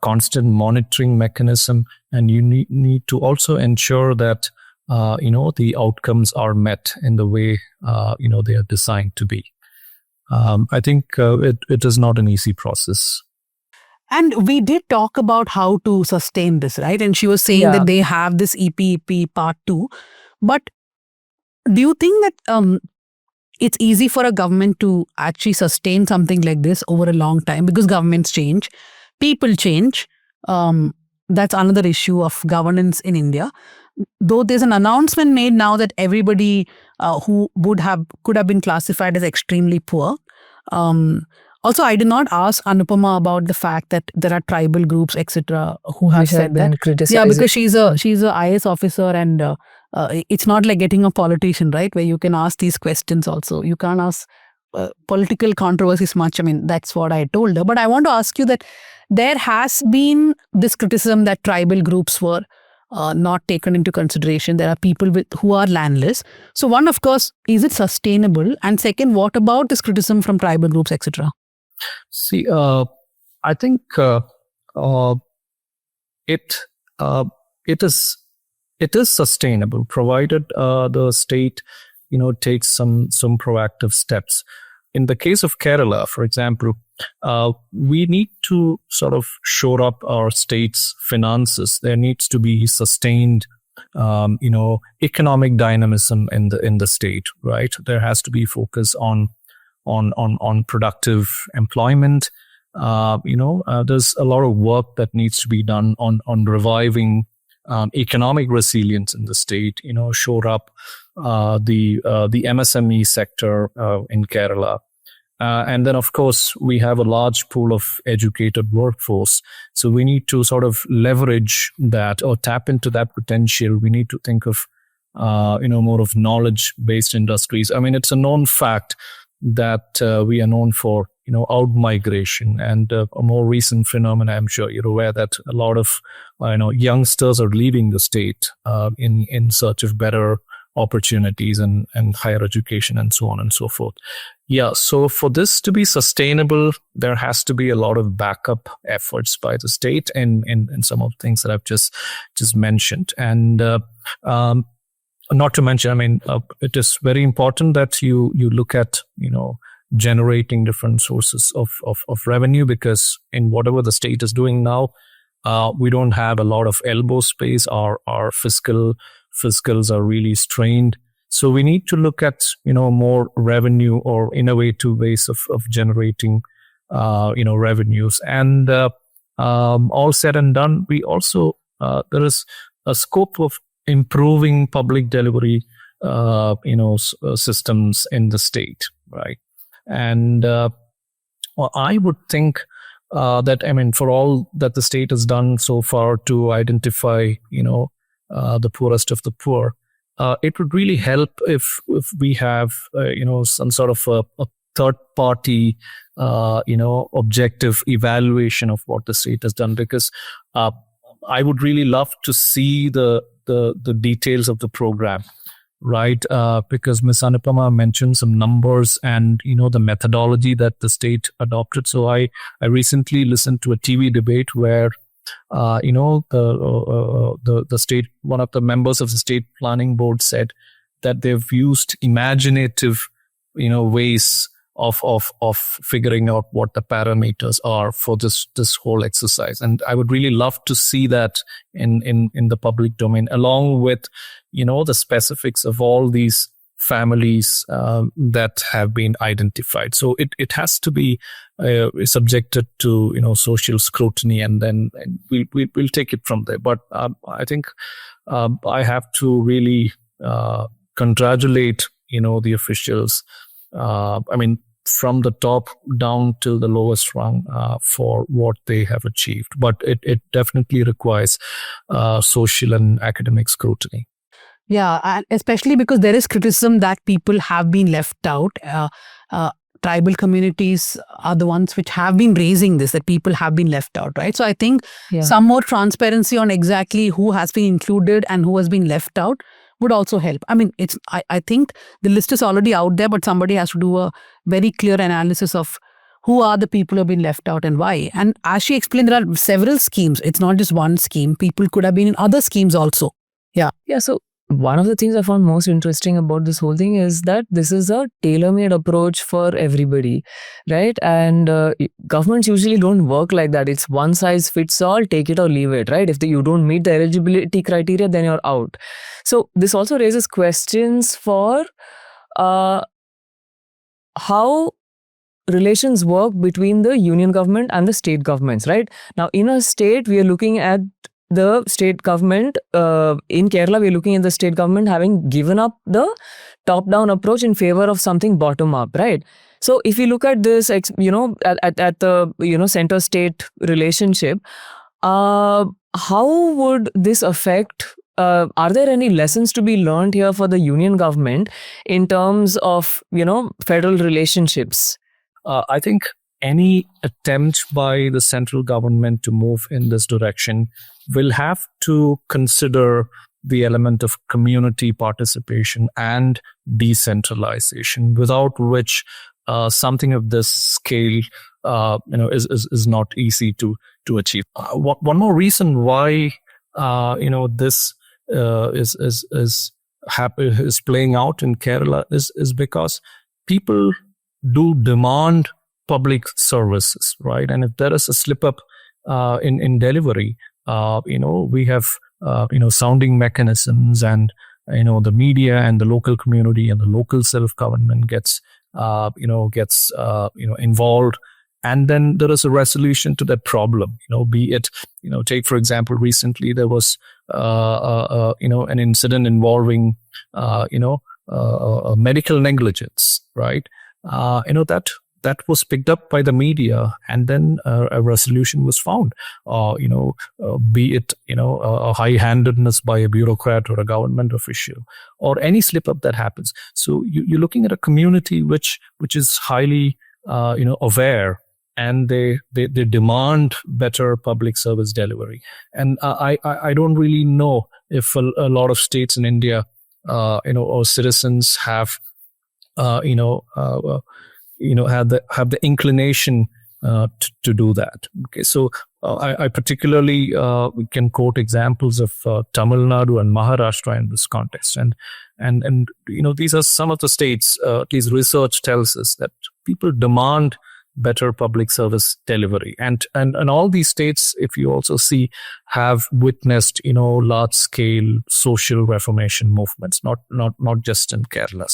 constant monitoring mechanism, and you need to also ensure that the outcomes are met in the way they are designed to be. I think it is not an easy process. And we did talk about how to sustain this, right? And she was saying that they have this EPEP part 2. But do you think that it's easy for a government to actually sustain something like this over a long time? Because governments change, people change. That's another issue of governance in India. Though there's an announcement made now that everybody who could have been classified as extremely poor. Also, I did not ask Anupama about the fact that there are tribal groups, etc., who have said that. Criticized. Yeah, because she's a IS officer, and it's not like getting a politician, right? Where you can ask these questions. Also, you can't ask political controversies much. I mean, that's what I told her. But I want to ask you that there has been this criticism that tribal groups were not taken into consideration. There are people who are landless. So one, of course, is it sustainable? And second, what about this criticism from tribal groups, etc.? See, I think it is sustainable, provided the state takes some proactive steps. In the case of Kerala, for example, we need to sort of shore up our state's finances. There needs to be sustained, economic dynamism in the state, right? There has to be focus on productive employment. There's a lot of work that needs to be done on reviving economic resilience in the state. Shore up the MSME sector in Kerala. And then, of course, we have a large pool of educated workforce. So we need to sort of leverage that or tap into that potential. We need to think of, more of knowledge-based industries. I mean, it's a known fact that we are known for, out-migration, and a more recent phenomenon, I'm sure you're aware that a lot of, youngsters are leaving the state in search of better opportunities and higher education and so on and so forth. Yeah, so for this to be sustainable, there has to be a lot of backup efforts by the state in some of the things that I've just mentioned. And not to mention, I mean, it is very important that you look at, generating different sources of revenue, because in whatever the state is doing now, we don't have a lot of elbow space. Our fiscals are really strained. So we need to look at, more revenue or innovative ways of generating, revenues. And all said and done, we also, there is a scope of improving public delivery, systems in the state, right? And I would think that, I mean, for all that the state has done so far to identify, the poorest of the poor, it would really help if we have, some sort of a third party, objective evaluation of what the state has done, because I would really love to see the details of the program, right? Because Ms. Anupama mentioned some numbers and, the methodology that the state adopted. So I recently listened to a TV debate where The state, one of the members of the state planning board said that they've used imaginative, ways of figuring out what the parameters are for this whole exercise. And I would really love to see that in the public domain, along with, the specifics of all these families that have been identified. So it has to be subjected to social scrutiny, and then we'll take it from there. But I think I have to really congratulate the officials. From the top down till the lowest rung for what they have achieved. But it definitely requires social and academic scrutiny. Yeah, and especially because there is criticism that people have been left out. Tribal communities are the ones which have been raising this, that people have been left out, right? So I think some more transparency on exactly who has been included and who has been left out would also help. I think the list is already out there, but somebody has to do a very clear analysis of who are the people who have been left out and why. And as she explained, there are several schemes. It's not just one scheme. People could have been in other schemes also. Yeah. So one of the things I found most interesting about this whole thing is that this is a tailor-made approach for everybody, right? And governments usually don't work like that. It's one size fits all, take it or leave it, right? If you don't meet the eligibility criteria, then you're out. So this also raises questions for how relations work between the union government and the state governments, right? Now, in a state, we are looking at the state government, in Kerala, we're looking at the state government having given up the top-down approach in favor of something bottom-up, right? So if you look at this, at the, center-state relationship, how would this affect, are there any lessons to be learned here for the union government in terms of, federal relationships? I think any attempt by the central government to move in this direction will have to consider the element of community participation and decentralization, without which something of this scale is not easy to achieve. One more reason why this is playing out in Kerala is because people do demand public services, right? And if there is a slip up in delivery, we have sounding mechanisms, and the media and the local community and the local self-government gets involved, and then there is a resolution to that problem. Be it, take for example, recently there was an incident involving medical negligence, right? That was picked up by the media, and then a resolution was found. Be it a high-handedness by a bureaucrat or a government official, or any slip-up that happens. So you're looking at a community which is highly aware, and they demand better public service delivery. And I don't really know if a lot of states in India, or citizens have have the inclination to do that. Okay, so I particularly can quote examples of Tamil Nadu and Maharashtra in this context, and these are some of the states. At least research tells us that people demand better public service delivery, and all these states, if you also see, have witnessed large scale social reformation movements, not just in Kerala.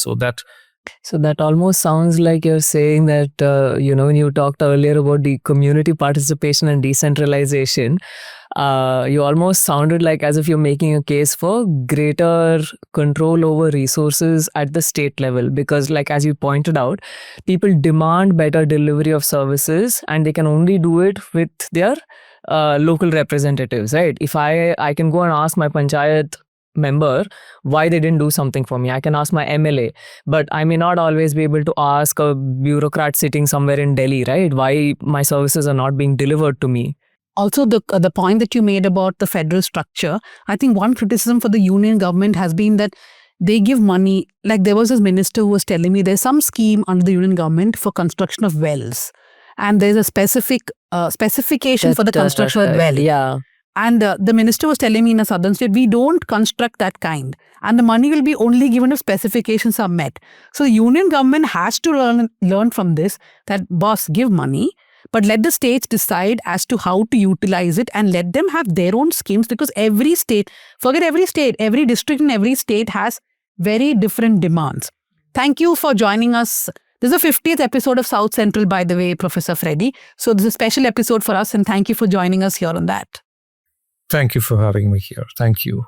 So that almost sounds like you're saying that, when you talked earlier about the community participation and decentralization, you almost sounded like as if you're making a case for greater control over resources at the state level. Because like, as you pointed out, people demand better delivery of services, and they can only do it with their local representatives, right? If I can go and ask my panchayat member why they didn't do something for me. I can ask my MLA, but I may not always be able to ask a bureaucrat sitting somewhere in Delhi, right? Why my services are not being delivered to me. Also, the point that you made about the federal structure, I think one criticism for the union government has been that they give money. Like there was this minister who was telling me there's some scheme under the union government for construction of wells. and there's a specification for the construction of the well. Yeah. And the minister was telling me in a southern state, we don't construct that kind. And the money will be only given if specifications are met. So the union government has to learn from this, that boss, give money, but let the states decide as to how to utilize it and let them have their own schemes, because every state, forget every state, every district in every state has very different demands. Thank you for joining us. This is the 50th episode of South Central, by the way, Professor Freddy. So this is a special episode for us, and thank you for joining us here on that. Thank you for having me here. Thank you.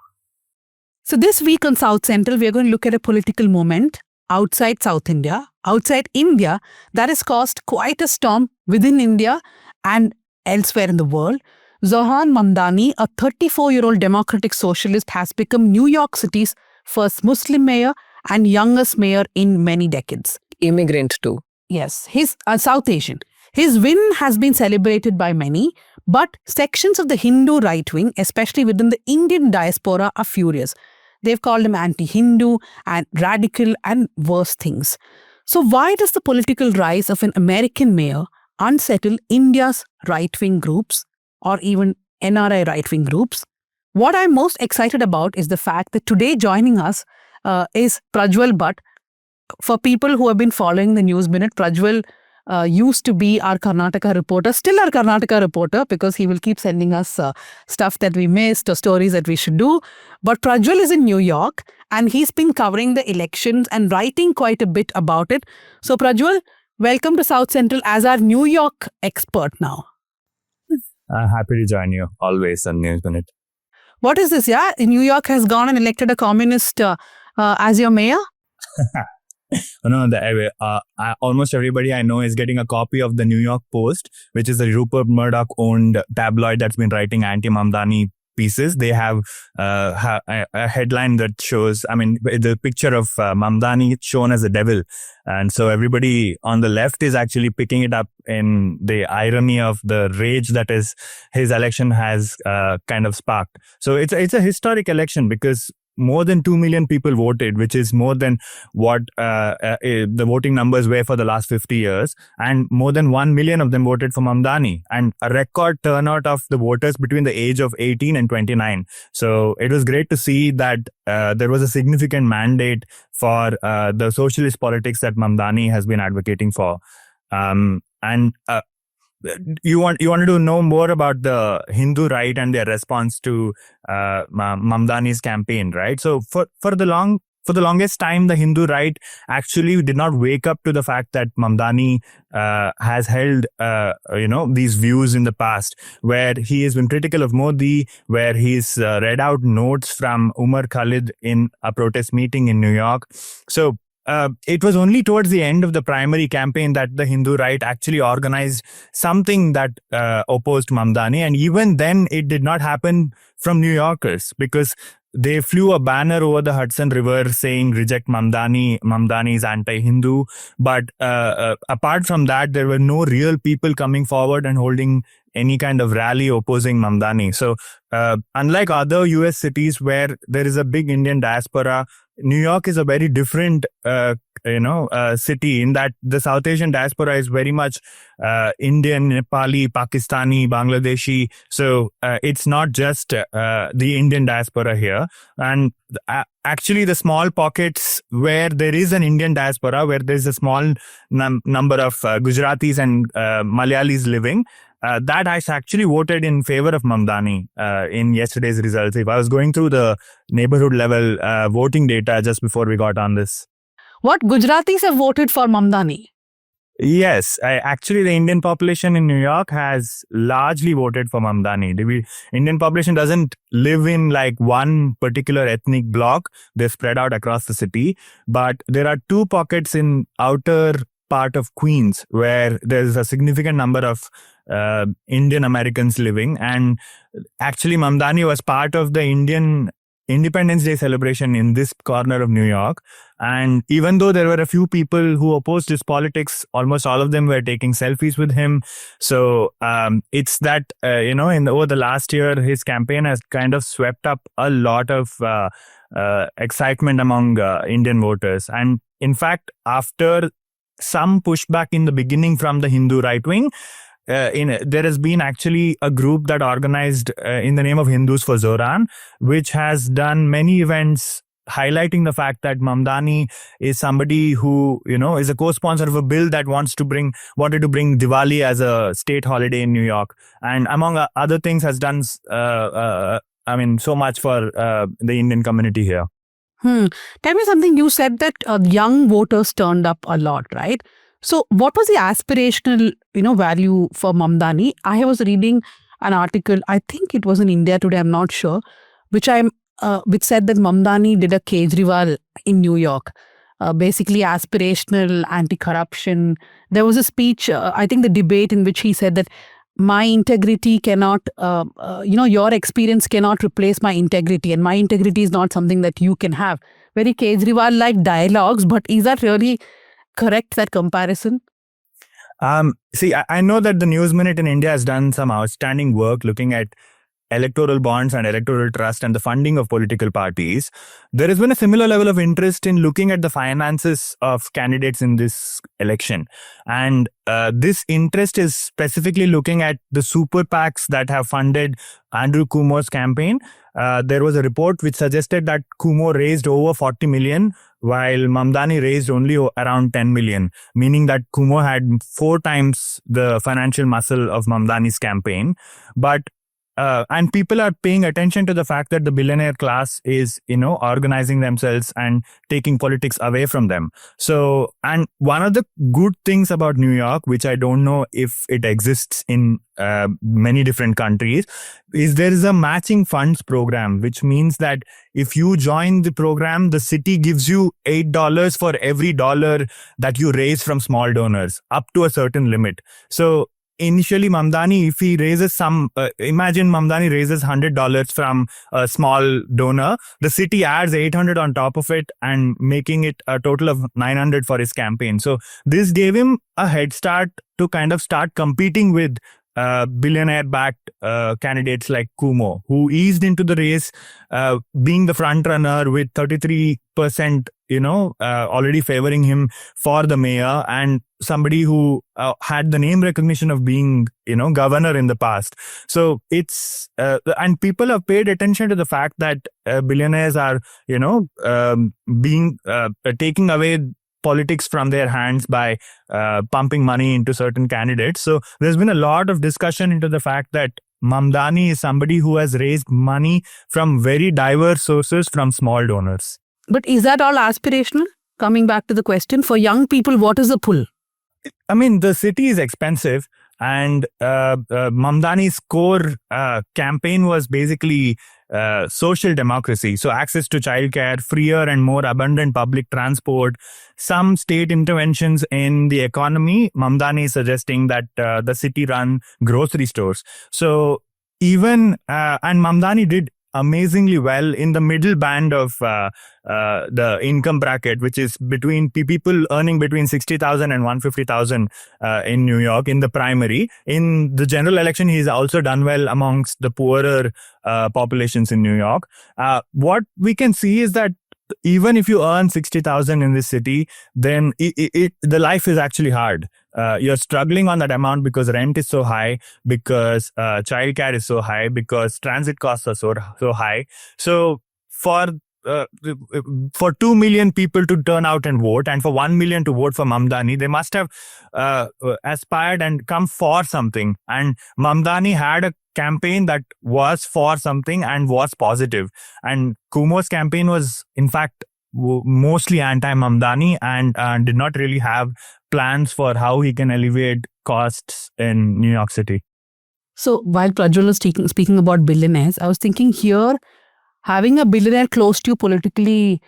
So this week on South Central, we are going to look at a political moment outside South India, outside India, that has caused quite a storm within India and elsewhere in the world. Zohan Mamdani, a 34-year-old democratic socialist, has become New York City's first Muslim mayor and youngest mayor in many decades. Immigrant too. Yes, he's South Asian. His win has been celebrated by many, but sections of the Hindu right wing, especially within the Indian diaspora, are furious. They've called him anti-Hindu and radical and worse things. So why does the political rise of an American mayor unsettle India's right-wing groups or even NRI right-wing groups? What I'm most excited about is the fact that today joining us is Prajwal Bhatt. For people who have been following the News Minute, Prajwal used to be our Karnataka reporter, still our Karnataka reporter, because he will keep sending us stuff that we missed or stories that we should do. But Prajwal is in New York and he's been covering the elections and writing quite a bit about it. So Prajwal, welcome to South Central as our New York expert now. Happy to join you always on News Minute. What is this? Yeah, New York has gone and elected a communist as your mayor? Almost everybody I know is getting a copy of the New York Post, which is the Rupert Murdoch owned tabloid that's been writing anti-Mamdani pieces. They have a headline that shows, the picture of Mamdani shown as a devil. And so everybody on the left is actually picking it up in the irony of the rage that is his election has kind of sparked. So it's a historic election because more than 2 million people voted, which is more than what the voting numbers were for the last 50 years. And more than 1 million of them voted for Mamdani, and a record turnout of the voters between the age of 18 and 29. So it was great to see that there was a significant mandate for the socialist politics that Mamdani has been advocating for. You wanted to know more about the Hindu right and their response to Mamdani's campaign, right? So for the longest time, the Hindu right actually did not wake up to the fact that Mamdani has held these views in the past, where he has been critical of Modi, where he's read out notes from Umar Khalid in a protest meeting in New York. So it was only towards the end of the primary campaign that the Hindu right actually organized something that opposed Mamdani. And even then, it did not happen from New Yorkers, because they flew a banner over the Hudson River saying, reject Mamdani, Mamdani is anti-Hindu. But apart from that, there were no real people coming forward and holding any kind of rally opposing Mamdani. So unlike other US cities where there is a big Indian diaspora, New York is a very different city in that the South Asian diaspora is very much Indian, Nepali, Pakistani, Bangladeshi. So it's not just the Indian diaspora here. And actually the small pockets where there is an Indian diaspora, where there's a small number of Gujaratis and Malayalis living, that has actually voted in favor of Mamdani in yesterday's results. If I was going through the neighborhood level voting data just before we got on this. What, Gujaratis have voted for Mamdani? Yes, actually the Indian population in New York has largely voted for Mamdani. The Indian population doesn't live in like one particular ethnic bloc. They're spread out across the city. But there are two pockets in outer part of Queens where there's a significant number of Indian Americans living. And actually Mamdani was part of the Indian Independence Day celebration in this corner of New York. And even though there were a few people who opposed his politics, almost all of them were taking selfies with him. So it's that, over the last year, his campaign has kind of swept up a lot of excitement among Indian voters. And in fact, after some pushback in the beginning from the Hindu right wing. There has been actually a group that organized in the name of Hindus for Zoran, which has done many events highlighting the fact that Mamdani is somebody who, is a co-sponsor of a bill that wanted to bring Diwali as a state holiday in New York, and among other things has done so much for the Indian community here. Tell me something. You said that young voters turned up a lot, right? So what was the aspirational, value for Mamdani? I was reading an article, I think it was in India Today, I'm not sure, which said that Mamdani did a Kejriwal in New York. Basically aspirational, anti-corruption. There was a speech, I think the debate in which he said that my integrity cannot, your experience cannot replace my integrity, and my integrity is not something that you can have. Very Kejriwal-like dialogues, but is that really correct, that comparison? See, I know that the News Minute in India has done some outstanding work looking at electoral bonds and electoral trust and the funding of political parties. There has been a similar level of interest in looking at the finances of candidates in this election. And this interest is specifically looking at the super PACs that have funded Andrew Cuomo's campaign. There was a report which suggested that Cuomo raised over 40 million, while Mamdani raised only around 10 million, meaning that Cuomo had 4 times the financial muscle of Mamdani's campaign. But and people are paying attention to the fact that the billionaire class is, organizing themselves and taking politics away from them. So, and one of the good things about New York, which I don't know if it exists in many different countries, is there is a matching funds program, which means that if you join the program, the city gives you $8 for every dollar that you raise from small donors, up to a certain limit. So, initially, Mamdani, if he raises imagine Mamdani raises $100 from a small donor, the city adds $800 on top of it and making it a total of $900 for his campaign. So this gave him a head start to kind of start competing with billionaire-backed candidates like Cuomo, who eased into the race, being the front runner with 33%, already favoring him for the mayor, and somebody who had the name recognition of being, governor in the past. So it's, and people have paid attention to the fact that billionaires are, taking away politics from their hands by pumping money into certain candidates. So there's been a lot of discussion into the fact that Mamdani is somebody who has raised money from very diverse sources from small donors. But is that all aspirational? Coming back to the question, for young people, what is the pull? I mean, the city is expensive, and Mamdani's core campaign was basically social democracy. So access to childcare, freer and more abundant public transport, some state interventions in the economy. Mamdani is suggesting that the city run grocery stores. So even, and Mamdani did amazingly well in the middle band of the income bracket, which is between people earning between 60,000 and 150,000 in New York in the primary. In the general election, he's also done well amongst the poorer populations in New York. What we can see is that even if you earn 60,000 in this city, then the life is actually hard. You're struggling on that amount because rent is so high, because childcare is so high, because transit costs are so high. So for 2 million people to turn out and vote, and for 1 million to vote for Mamdani, they must have aspired and come for something. And Mamdani had a campaign that was for something and was positive. And Cuomo's campaign was, in fact, mostly anti-Mamdani and did not really have plans for how he can alleviate costs in New York City. So while Prajwal was speaking about billionaires, I was thinking here, having a billionaire close to you politically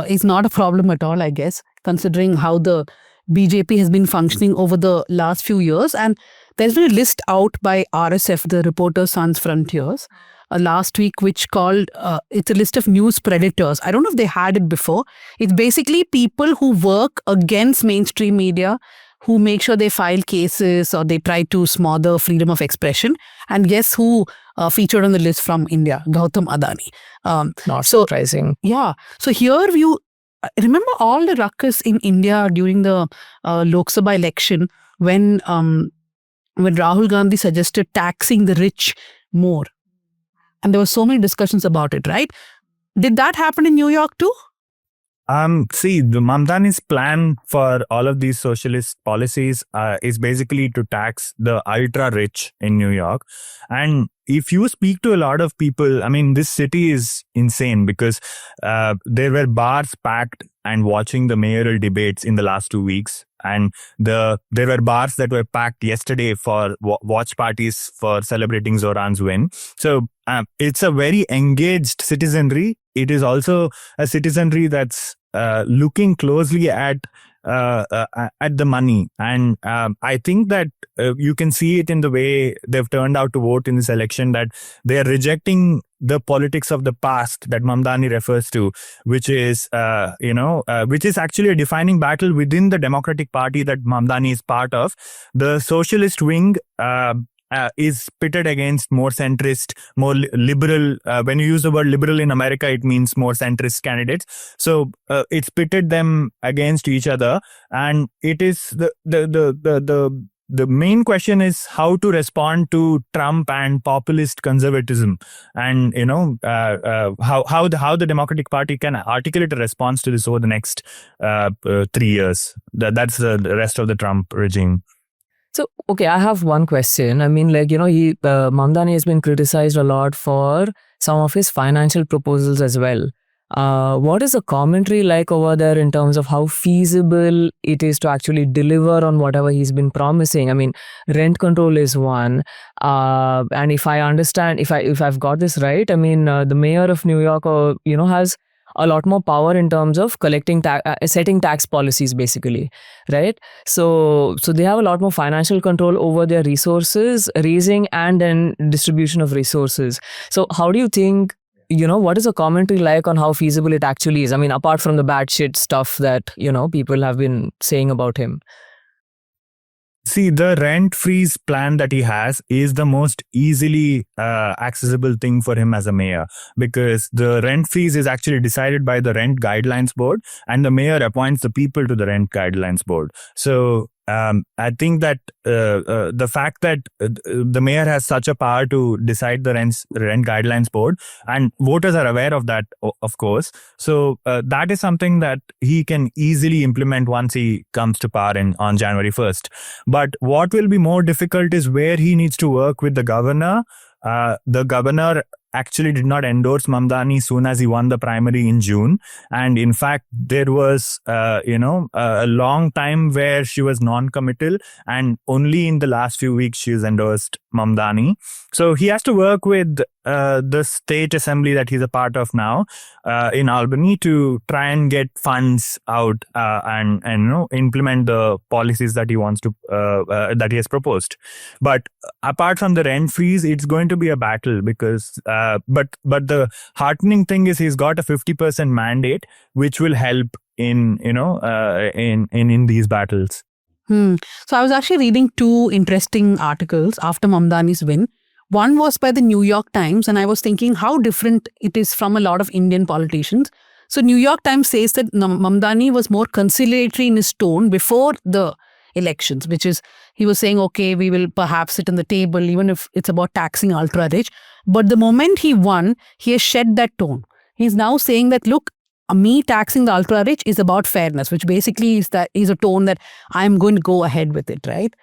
is not a problem at all, I guess, considering how the BJP has been functioning over the last few years. And there's been a list out by RSF, the Reporters Sans Frontiers, last week, which called, it's a list of news predators. I don't know if they had it before. It's basically people who work against mainstream media, who make sure they file cases or they try to smother freedom of expression. And guess who featured on the list from India? Gautam Adani. Not surprising. Yeah. So here remember all the ruckus in India during the Lok Sabha election when Rahul Gandhi suggested taxing the rich more. And there were so many discussions about it, right? Did that happen in New York too? See, the Mamdani's plan for all of these socialist policies is basically to tax the ultra rich in New York. And if you speak to a lot of people, I mean, this city is insane because there were bars packed and watching the mayoral debates in the last 2 weeks. And there were bars that were packed yesterday for watch parties for celebrating Zoran's win. So it's a very engaged citizenry. It is also a citizenry that's looking closely at the money. And I think that you can see it in the way they've turned out to vote in this election, that they are rejecting the politics of the past that Mamdani refers to, which is, which is actually a defining battle within the Democratic Party that Mamdani is part of. The socialist wing is pitted against more centrist, more liberal. When you use the word liberal in America, it means more centrist candidates. So it's pitted them against each other, and it is the main question is how to respond to Trump and populist conservatism, and how the Democratic Party can articulate a response to this over the next 3 years. That's the rest of the Trump regime. So, okay, I have one question. I mean, Mamdani has been criticized a lot for some of his financial proposals as well. What is the commentary like over there in terms of how feasible it is to actually deliver on whatever he's been promising? I mean, rent control is one. And if I understand, if I've got this right, I mean, the mayor of New York, has a lot more power in terms of collecting setting tax policies, basically, right? So they have a lot more financial control over their resources, raising and then distribution of resources. So how do you think, what is the commentary like on how feasible it actually is? I mean, apart from the bad shit stuff that, people have been saying about him. See, the rent freeze plan that he has is the most easily accessible thing for him as a mayor, because the rent freeze is actually decided by the Rent Guidelines Board, and the mayor appoints the people to the Rent Guidelines Board. So I think that the fact that the mayor has such a power to decide the Rent Guidelines Board, and voters are aware of that, of course. So that is something that he can easily implement once he comes to power on January 1st. But what will be more difficult is where he needs to work with the governor. The governor actually did not endorse Mamdani soon as he won the primary in June. And in fact, there was, a long time where she was non-committal, and only in the last few weeks she has endorsed Mamdani. So he has to work with the state assembly that he's a part of now in Albany to try and get funds out and implement the policies that he wants to that he has proposed. But apart from the rent freeze, it's going to be a battle because but the heartening thing is he's got a 50% mandate, which will help in these battles. So I was actually reading two interesting articles after Mamdani's win. One was by the New York Times, and I was thinking how different it is from a lot of Indian politicians. So New York Times says that Mamdani was more conciliatory in his tone before the elections, which is he was saying, okay, we will perhaps sit on the table, even if it's about taxing ultra-rich. But the moment he won, he has shed that tone. He's now saying that, look, me taxing the ultra-rich is about fairness, which basically is a tone that I'm going to go ahead with it, right?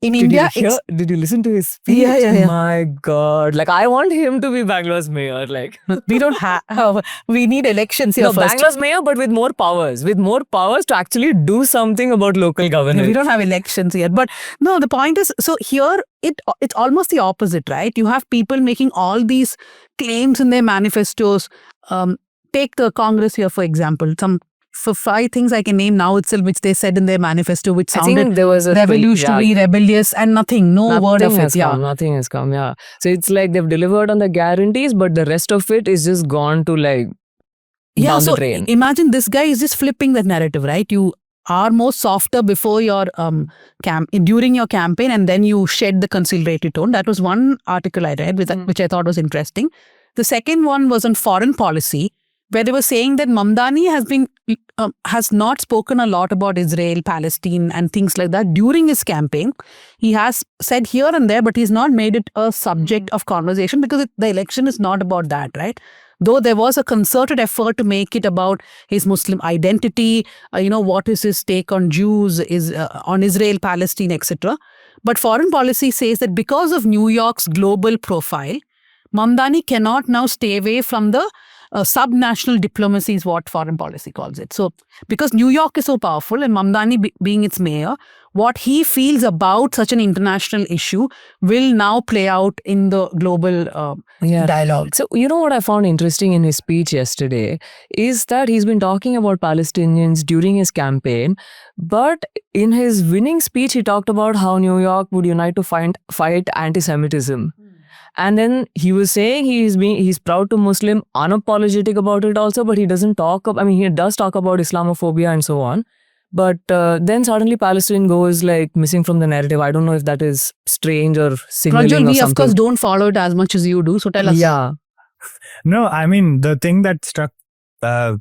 In India, did you listen to his speech? Yeah. My God. I want him to be Bangalore's mayor. We don't have, we need elections here first. Bangalore's mayor, but with more powers to actually do something about local governance. We don't have elections yet. But no, the point is, so here, it's almost the opposite, right? You have people making all these claims in their manifestos. Take the Congress here, for example. For 5 things I can name now itself, which they said in their manifesto, which sounded there was revolutionary, rebellious, and nothing word of it. Nothing has come, yeah. So it's like they've delivered on the guarantees, but the rest of it is just gone to down the drain. Imagine this guy is just flipping that narrative, right? You are more softer before your during your campaign, and then you shed the conciliatory tone. That was one article I read, which I thought was interesting. The second one was on foreign policy, where they were saying that Mamdani has not spoken a lot about Israel, Palestine, and things like that during his campaign. He has said here and there, but he's not made it a subject of conversation because the election is not about that, right? Though there was a concerted effort to make it about his Muslim identity, what is his take on Jews, on Israel, Palestine, etc. But foreign policy says that because of New York's global profile, Mamdani cannot now stay away from the subnational diplomacy is what foreign policy calls it. So because New York is so powerful and Mamdani being its mayor, what he feels about such an international issue will now play out in the global dialogue. So, what I found interesting in his speech yesterday is that he's been talking about Palestinians during his campaign, but in his winning speech, he talked about how New York would unite to fight anti-Semitism. And then he was saying he's proud to Muslim, unapologetic about it also, but he doesn't talk he does talk about Islamophobia and so on. But then suddenly Palestine goes like missing from the narrative. I don't know if that is strange or signaling Prajwal, or we something. of course don't follow it as much as you do. So tell us. Yeah. No, I mean, the thing that struck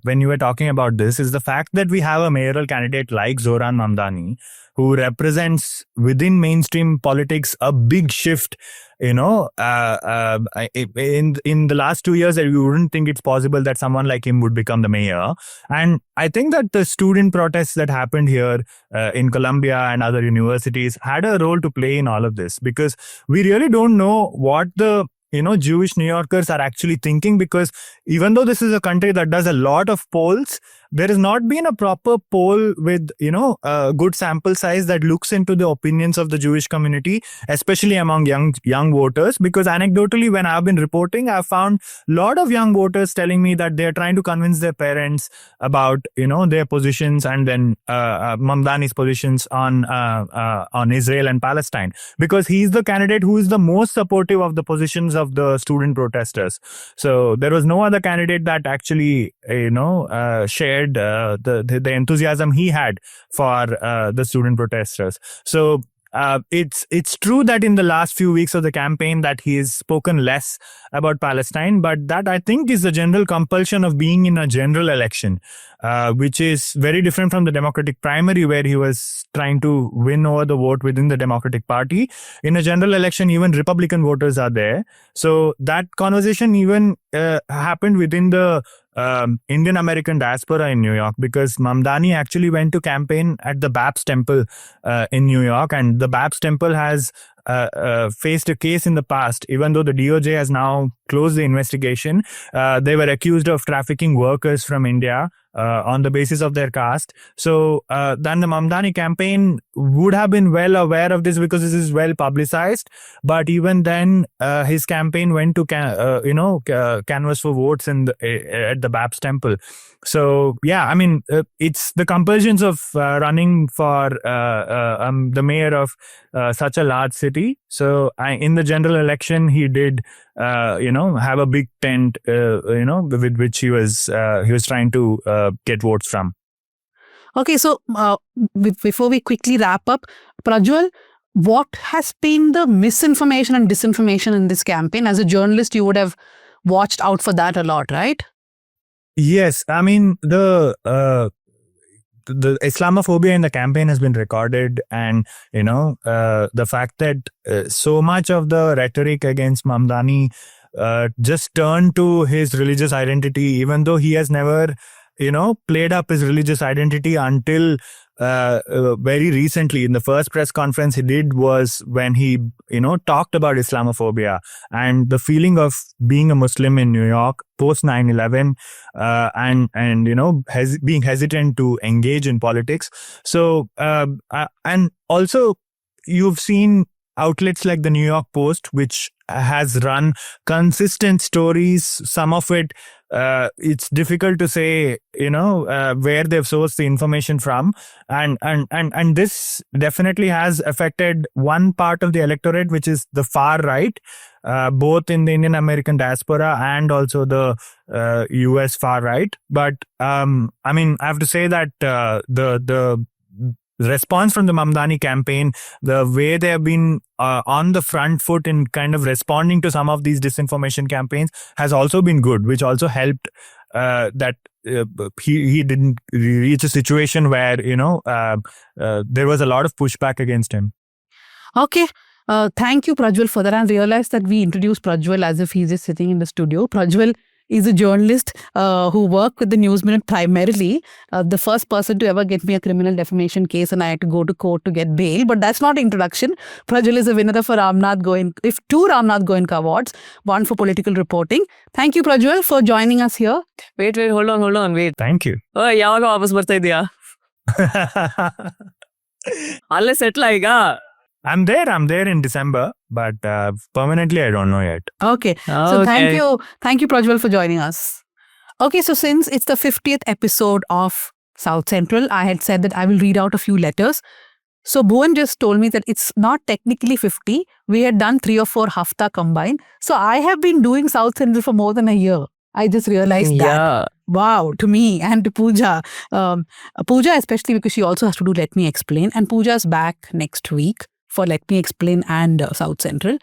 when you were talking about this is the fact that we have a mayoral candidate like Zohran Mamdani, who represents within mainstream politics a big shift. In the last 2 years, you wouldn't think it's possible that someone like him would become the mayor. And I think that the student protests that happened here in Columbia and other universities had a role to play in all of this, because we really don't know what the Jewish New Yorkers are actually thinking, because even though this is a country that does a lot of polls, there has not been a proper poll with, a good sample size that looks into the opinions of the Jewish community, especially among young voters. Because anecdotally, when I've been reporting, I've found a lot of young voters telling me that they're trying to convince their parents about, their positions, and then Mamdani's positions on Israel and Palestine, because he's the candidate who is the most supportive of the positions of the student protesters. So there was no other candidate that actually, shared the enthusiasm he had for the student protesters. So it's true that in the last few weeks of the campaign that he has spoken less about Palestine, but that I think is the general compulsion of being in a general election, which is very different from the Democratic primary, where he was trying to win over the vote within the Democratic Party. In a general election, even Republican voters are there. So that conversation even happened within the Indian American diaspora in New York, because Mamdani actually went to campaign at the Baptist Temple in New York, and the Baptist Temple has faced a case in the past. Even though the DOJ has now closed the investigation, they were accused of trafficking workers from India on the basis of their caste. So then the Mamdani campaign would have been well aware of this, because this is well publicized. But even then, his campaign went to canvass for votes at the Baptist Temple. So yeah, I mean, it's the compulsions of running for the mayor of such a large city. So in the general election, he did have a big tent, with which he was trying to get votes from. Okay, so before we quickly wrap up, Prajwal, what has been the misinformation and disinformation in this campaign? As a journalist, you would have watched out for that a lot, right? Yes, I mean, the Islamophobia in the campaign has been recorded, and the fact that so much of the rhetoric against Mamdani just turned to his religious identity, even though he has never played up his religious identity until very recently. In the first press conference he did was when he talked about Islamophobia and the feeling of being a Muslim in New York post 9/11, and being hesitant to engage in politics. So and also you've seen outlets like the New York Post, which has run consistent stories. Some of it, it's difficult to say, where they've sourced the information from. And this definitely has affected one part of the electorate, which is the far right, both in the Indian American diaspora and also the US far right. But I have to say that the response from the Mamdani campaign, the way they have been on the front foot in kind of responding to some of these disinformation campaigns, has also been good, which also helped that he didn't reach a situation where there was a lot of pushback against him. Okay. Thank you, Prajwal, for that. I realized that we introduced Prajwal as if he's just sitting in the studio. Prajwal is a journalist who worked with the News Minute primarily. The first person to ever get me a criminal defamation case, and I had to go to court to get bail. But that's not introduction. Prajwal is a winner for two Ramnath Goenka awards, one for political reporting. Thank you, Prajwal, for joining us here. Wait, hold on, wait. Thank you. Oh, ಯಾವಾಗ ವಾಪಸ್ ಬರ್ತಾ ಇದೀಯಾ? ಅಲ್ಲೇ settle ಆಗ? I'm there in December, but permanently I don't know yet. Okay. So thank you, Prajwal, for joining us. Okay, so since it's the 50th episode of South Central, I had said that I will read out a few letters. So Bhuvan just told me that it's not technically 50. We had done 3 or 4 hafta combined. So I have been doing South Central for more than a year. I just realized that. Yeah. Wow, to me and to Pooja. Pooja especially because she also has to do Let Me Explain. And Pooja's back next week for Let Me Explain and South Central.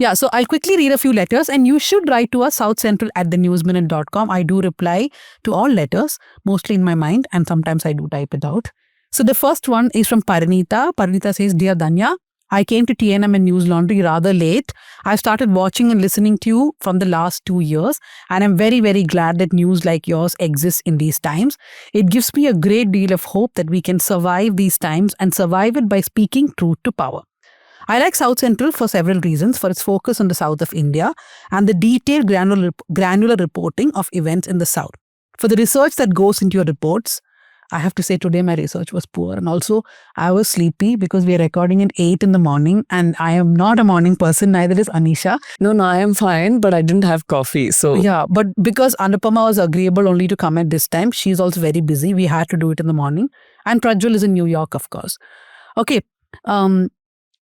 Yeah, so I'll quickly read a few letters and you should write to us southcentral@thenewsminute.com. I do reply to all letters, mostly in my mind, and sometimes I do type it out. So the first one is from Parinita. Parinita says, Dear Danya, I came to TNM and News Laundry rather late. I started watching and listening to you from the last 2 years, and I'm very, very glad that news like yours exists in these times. It gives me a great deal of hope that we can survive these times and survive it by speaking truth to power. I like South Central for several reasons, for its focus on the south of India and the detailed granular reporting of events in the south. For the research that goes into your reports, I have to say today my research was poor, and also I was sleepy because we are recording at 8 in the morning and I am not a morning person, neither is Anisha. No, I am fine, but I didn't have coffee, so... Yeah, but because Anupama was agreeable only to come at this time, she's also very busy. We had to do it in the morning. And Prajwal is in New York, of course. Okay,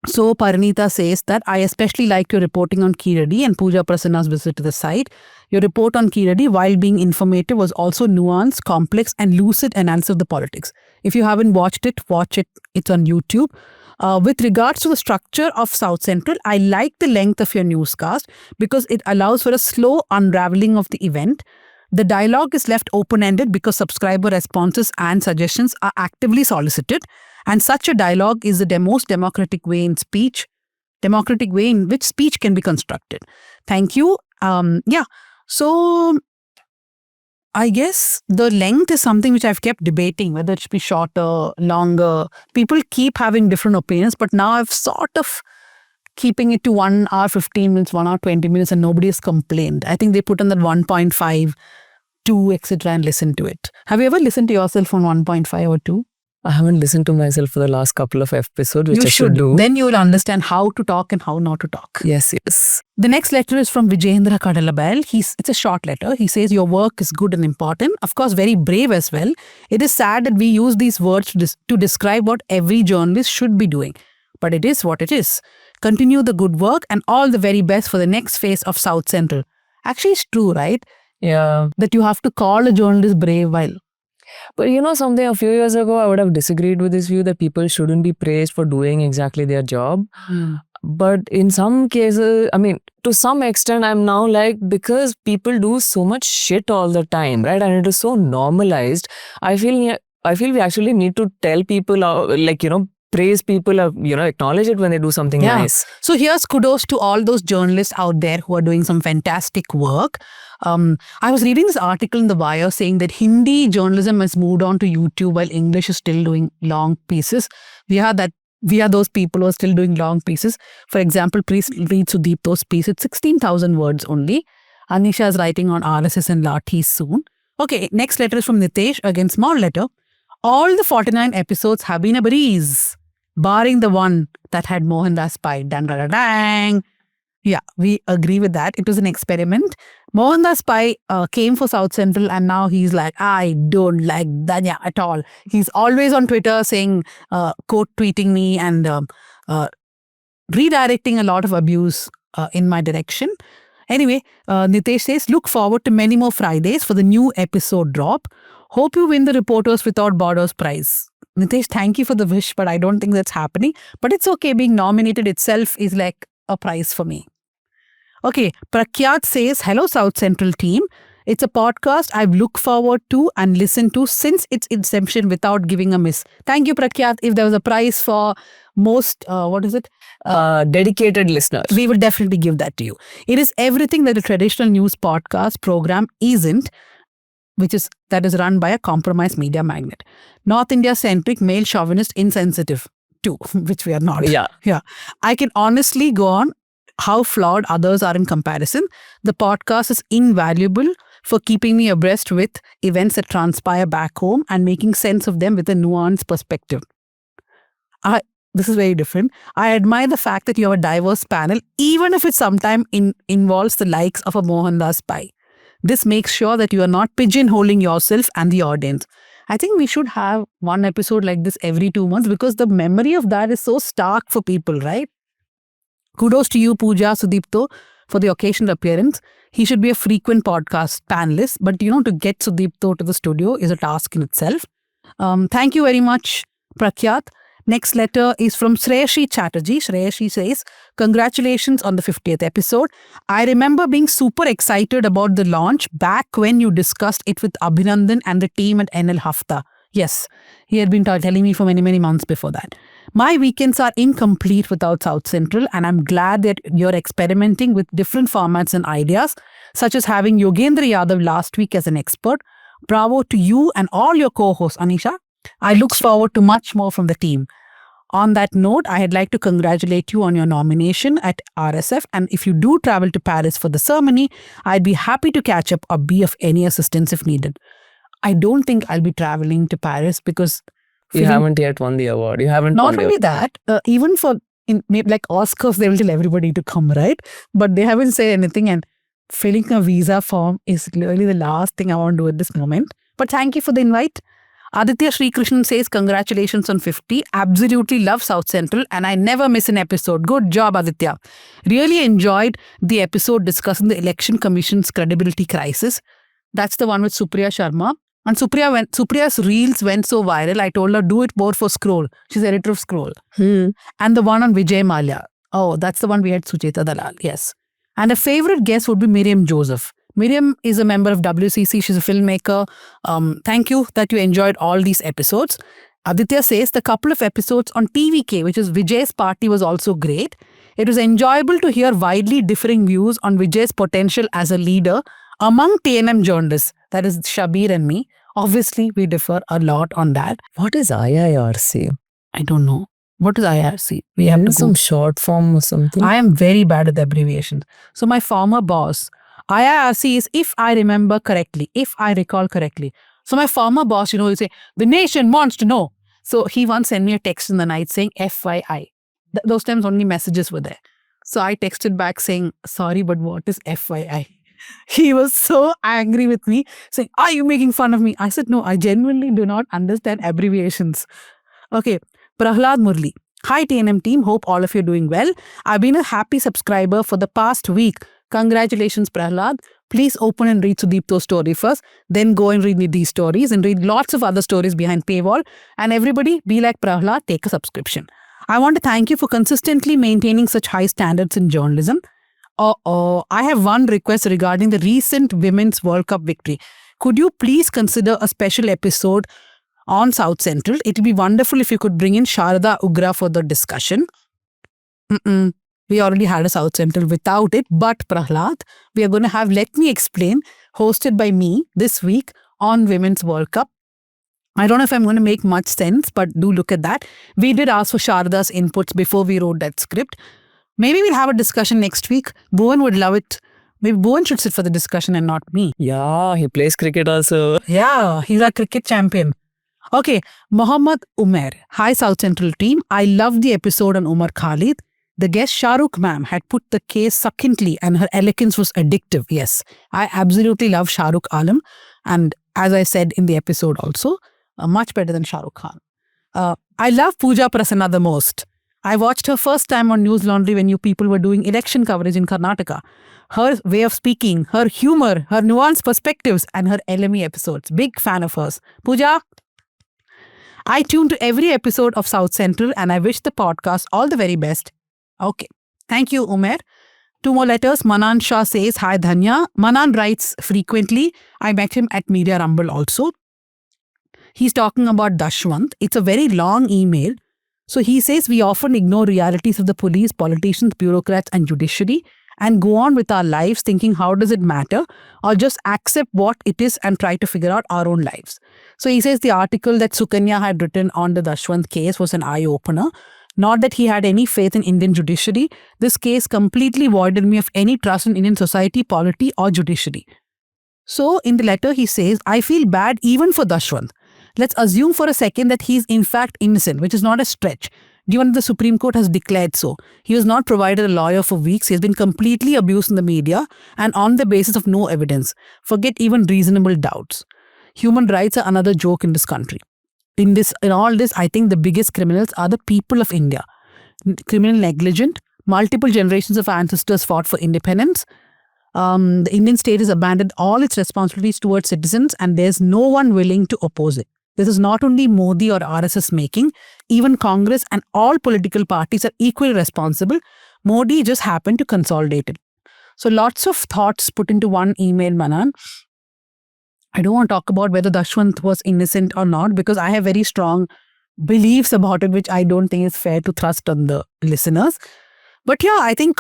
so Parinita says that I especially liked your reporting on Kiradi and Pooja Prasanna's visit to the site. Your report on Kiradi, while being informative, was also nuanced, complex and lucid analysis of the politics. If you haven't watched it, watch it. It's on YouTube. With regards to the structure of South Central, I like the length of your newscast because it allows for a slow unraveling of the event. The dialogue is left open-ended because subscriber responses and suggestions are actively solicited. And such a dialogue is the most democratic way in which speech can be constructed. Thank you. So I guess the length is something which I've kept debating, whether it should be shorter, longer. People keep having different opinions, but now I've sort of keeping it to 1 hour 15 minutes, 1 hour 20 minutes, and nobody has complained. I think they put on that 1.5, 2, etc. and listen to it. Have you ever listened to yourself on 1.5 or 2? I haven't listened to myself for the last couple of episodes, which You I should do. Then you will understand how to talk and how not to talk. Yes. The next letter is from Vijayendra Kadalabel. It's a short letter. He says, your work is good and important. Of course, very brave as well. It is sad that we use these words to describe what every journalist should be doing. But it is what it is. Continue the good work and all the very best for the next phase of South Central. Actually, it's true, right? Yeah. That you have to call a journalist brave while... But you know something, a few years ago, I would have disagreed with this view that people shouldn't be praised for doing exactly their job. But in some cases, I mean, to some extent, I'm now like, because people do so much shit all the time, right? And it is so normalized. I feel we actually need to tell people, praise people, acknowledge it when they do something nice. So here's kudos to all those journalists out there who are doing some fantastic work. I was reading this article in The Wire saying that Hindi journalism has moved on to YouTube while English is still doing long pieces. We are those people who are still doing long pieces. For example, please read Sudeep To's piece. It's 16,000 words only. Anisha is writing on RSS and Lathis soon. Okay, next letter is from Nitesh. Again, small letter. All the 49 episodes have been a breeze, barring the one that had Mohandas Pai. Dang. Yeah, we agree with that. It was an experiment. Mohandas Pai came for South Central and now he's like, I don't like Danya at all. He's always on Twitter saying, quote tweeting me and redirecting a lot of abuse in my direction. Anyway, Nitesh says, look forward to many more Fridays for the new episode drop. Hope you win the Reporters Without Borders prize. Nitesh, thank you for the wish, but I don't think that's happening. But it's okay. Being nominated itself is like a prize for me. Okay, Prakyat says, hello South Central team. It's a podcast I've looked forward to and listened to since its inception without giving a miss. Thank you, Prakyat. If there was a prize for most, Dedicated listeners. we will definitely give that to you. It is everything that a traditional news podcast program isn't, that is run by a compromised media magnet. North India centric, male chauvinist, insensitive too, which we are not. Yeah. I can honestly go on how flawed others are in comparison. The podcast is invaluable for keeping me abreast with events that transpire back home and making sense of them with a nuanced perspective. This is very different. I admire the fact that you have a diverse panel, even if it sometimes involves the likes of a Mohandas Pai. This makes sure that you are not pigeonholing yourself and the audience. I think we should have one episode like this every 2 months because the memory of that is so stark for people, right? Kudos to you, Pooja Sudipto, for the occasional appearance. He should be a frequent podcast panelist, but to get Sudipto to the studio is a task in itself. Thank you very much, Prakyat. Next letter is from Shreyashi Chatterjee. Shreyashi says, congratulations on the 50th episode. I remember being super excited about the launch back when you discussed it with Abhinandan and the team at NL Hafta. Yes, he had been telling me for many, many months before that. My weekends are incomplete without South Central, and I'm glad that you're experimenting with different formats and ideas, such as having Yogendra Yadav last week as an expert. Bravo to you and all your co-hosts, Anisha. I look forward to much more from the team. On that note, I'd like to congratulate you on your nomination at RSF, and if you do travel to Paris for the ceremony, I'd be happy to catch up or be of any assistance if needed. I don't think I'll be traveling to Paris because You haven't yet won the award. You haven't not won only that, even for like Oscars, they will tell everybody to come, right? But they haven't said anything, and filling a visa form is really the last thing I want to do at this moment. But thank you for the invite. Aditya Sri Krishnan says, congratulations on 50. Absolutely love South Central and I never miss an episode. Good job, Aditya. Really enjoyed the episode discussing the Election Commission's credibility crisis. That's the one with Supriya Sharma. And Supriya's reels went so viral, I told her, do it more for Scroll. She's editor of Scroll. And the one on Vijay Mallya. Oh, that's the one we had Sucheta Dalal. Yes. And a favorite guest would be Miriam Joseph. Miriam is a member of WCC. She's a filmmaker. Thank you that you enjoyed all these episodes. Aditya says the couple of episodes on TVK, which is Vijay's party, was also great. It was enjoyable to hear widely differing views on Vijay's potential as a leader among TNM journalists. That is Shabir and me. Obviously, we differ a lot on that. What is IIRC? I don't know. What is IRC? We have to some short form or something. I am very bad at the abbreviations. So my former boss, IIRC is if I remember correctly, if I recall correctly. So my former boss, he'll say, the nation wants to know. So he once sent me a text in the night saying FYI. Those times only messages were there. So I texted back saying, sorry, but what is FYI? He was so angry with me saying, are you making fun of me? I said, no, I genuinely do not understand abbreviations. Okay, Prahlad Murli. Hi TNM team, hope all of you are doing well. I've been a happy subscriber for the past week. Congratulations, Prahlad. Please open and read Sudipto's story first, then go and read these stories and read lots of other stories behind paywall. And everybody, be like Prahlad, take a subscription. I want to thank you for consistently maintaining such high standards in journalism. I have one request regarding the recent Women's World Cup victory. Could you please consider a special episode on South Central? It would be wonderful if you could bring in Sharada Ugra for the discussion. We already had a South Central without it, but Prahlad, we are going to have Let Me Explain, hosted by me this week on Women's World Cup. I don't know if I'm going to make much sense, but do look at that. We did ask for Sharada's inputs before we wrote that script. Maybe we'll have a discussion next week. Bhuvan would love it. Maybe Bhuvan should sit for the discussion and not me. Yeah, he plays cricket also. Yeah, he's a cricket champion. Okay, Mohammad Umair. Hi South Central team. I loved the episode on Umar Khalid. The guest Shahrukh ma'am had put the case succinctly and her eloquence was addictive. Yes, I absolutely love Shahrukh Alam. And as I said in the episode also, much better than Shahrukh Khan. I love Pooja Prasanna the most. I watched her first time on News Laundry when you people were doing election coverage in Karnataka. Her way of speaking, her humor, her nuanced perspectives and her LME episodes. Big fan of hers. Pooja, I tune to every episode of South Central and I wish the podcast all the very best. Okay. Thank you, Umair. Two more letters. Manan Shah says, "Hi Dhanya." Manan writes frequently. I met him at Media Rumble also. He's talking about Dashwant. It's a very long email. So he says we often ignore realities of the police, politicians, bureaucrats and judiciary and go on with our lives thinking how does it matter, or just accept what it is and try to figure out our own lives. So he says the article that Sukanya had written on the Dashwant case was an eye-opener. Not that he had any faith in Indian judiciary. This case completely voided me of any trust in Indian society, polity or judiciary. So in the letter he says, I feel bad even for Dashwant. Let's assume for a second that he is in fact innocent, which is not a stretch, given that the Supreme Court has declared so. He was not provided a lawyer for weeks. He has been completely abused in the media and on the basis of no evidence. Forget even reasonable doubts. Human rights are another joke in this country. In all this, I think the biggest criminals are the people of India. Criminal negligent, multiple generations of ancestors fought for independence. The Indian state has abandoned all its responsibilities towards citizens and there's no one willing to oppose it. This is not only Modi or RSS making, even Congress and all political parties are equally responsible. Modi just happened to consolidate it. So lots of thoughts put into one email, Manan. I don't want to talk about whether Dashwant was innocent or not because I have very strong beliefs about it, which I don't think is fair to thrust on the listeners. But yeah, I think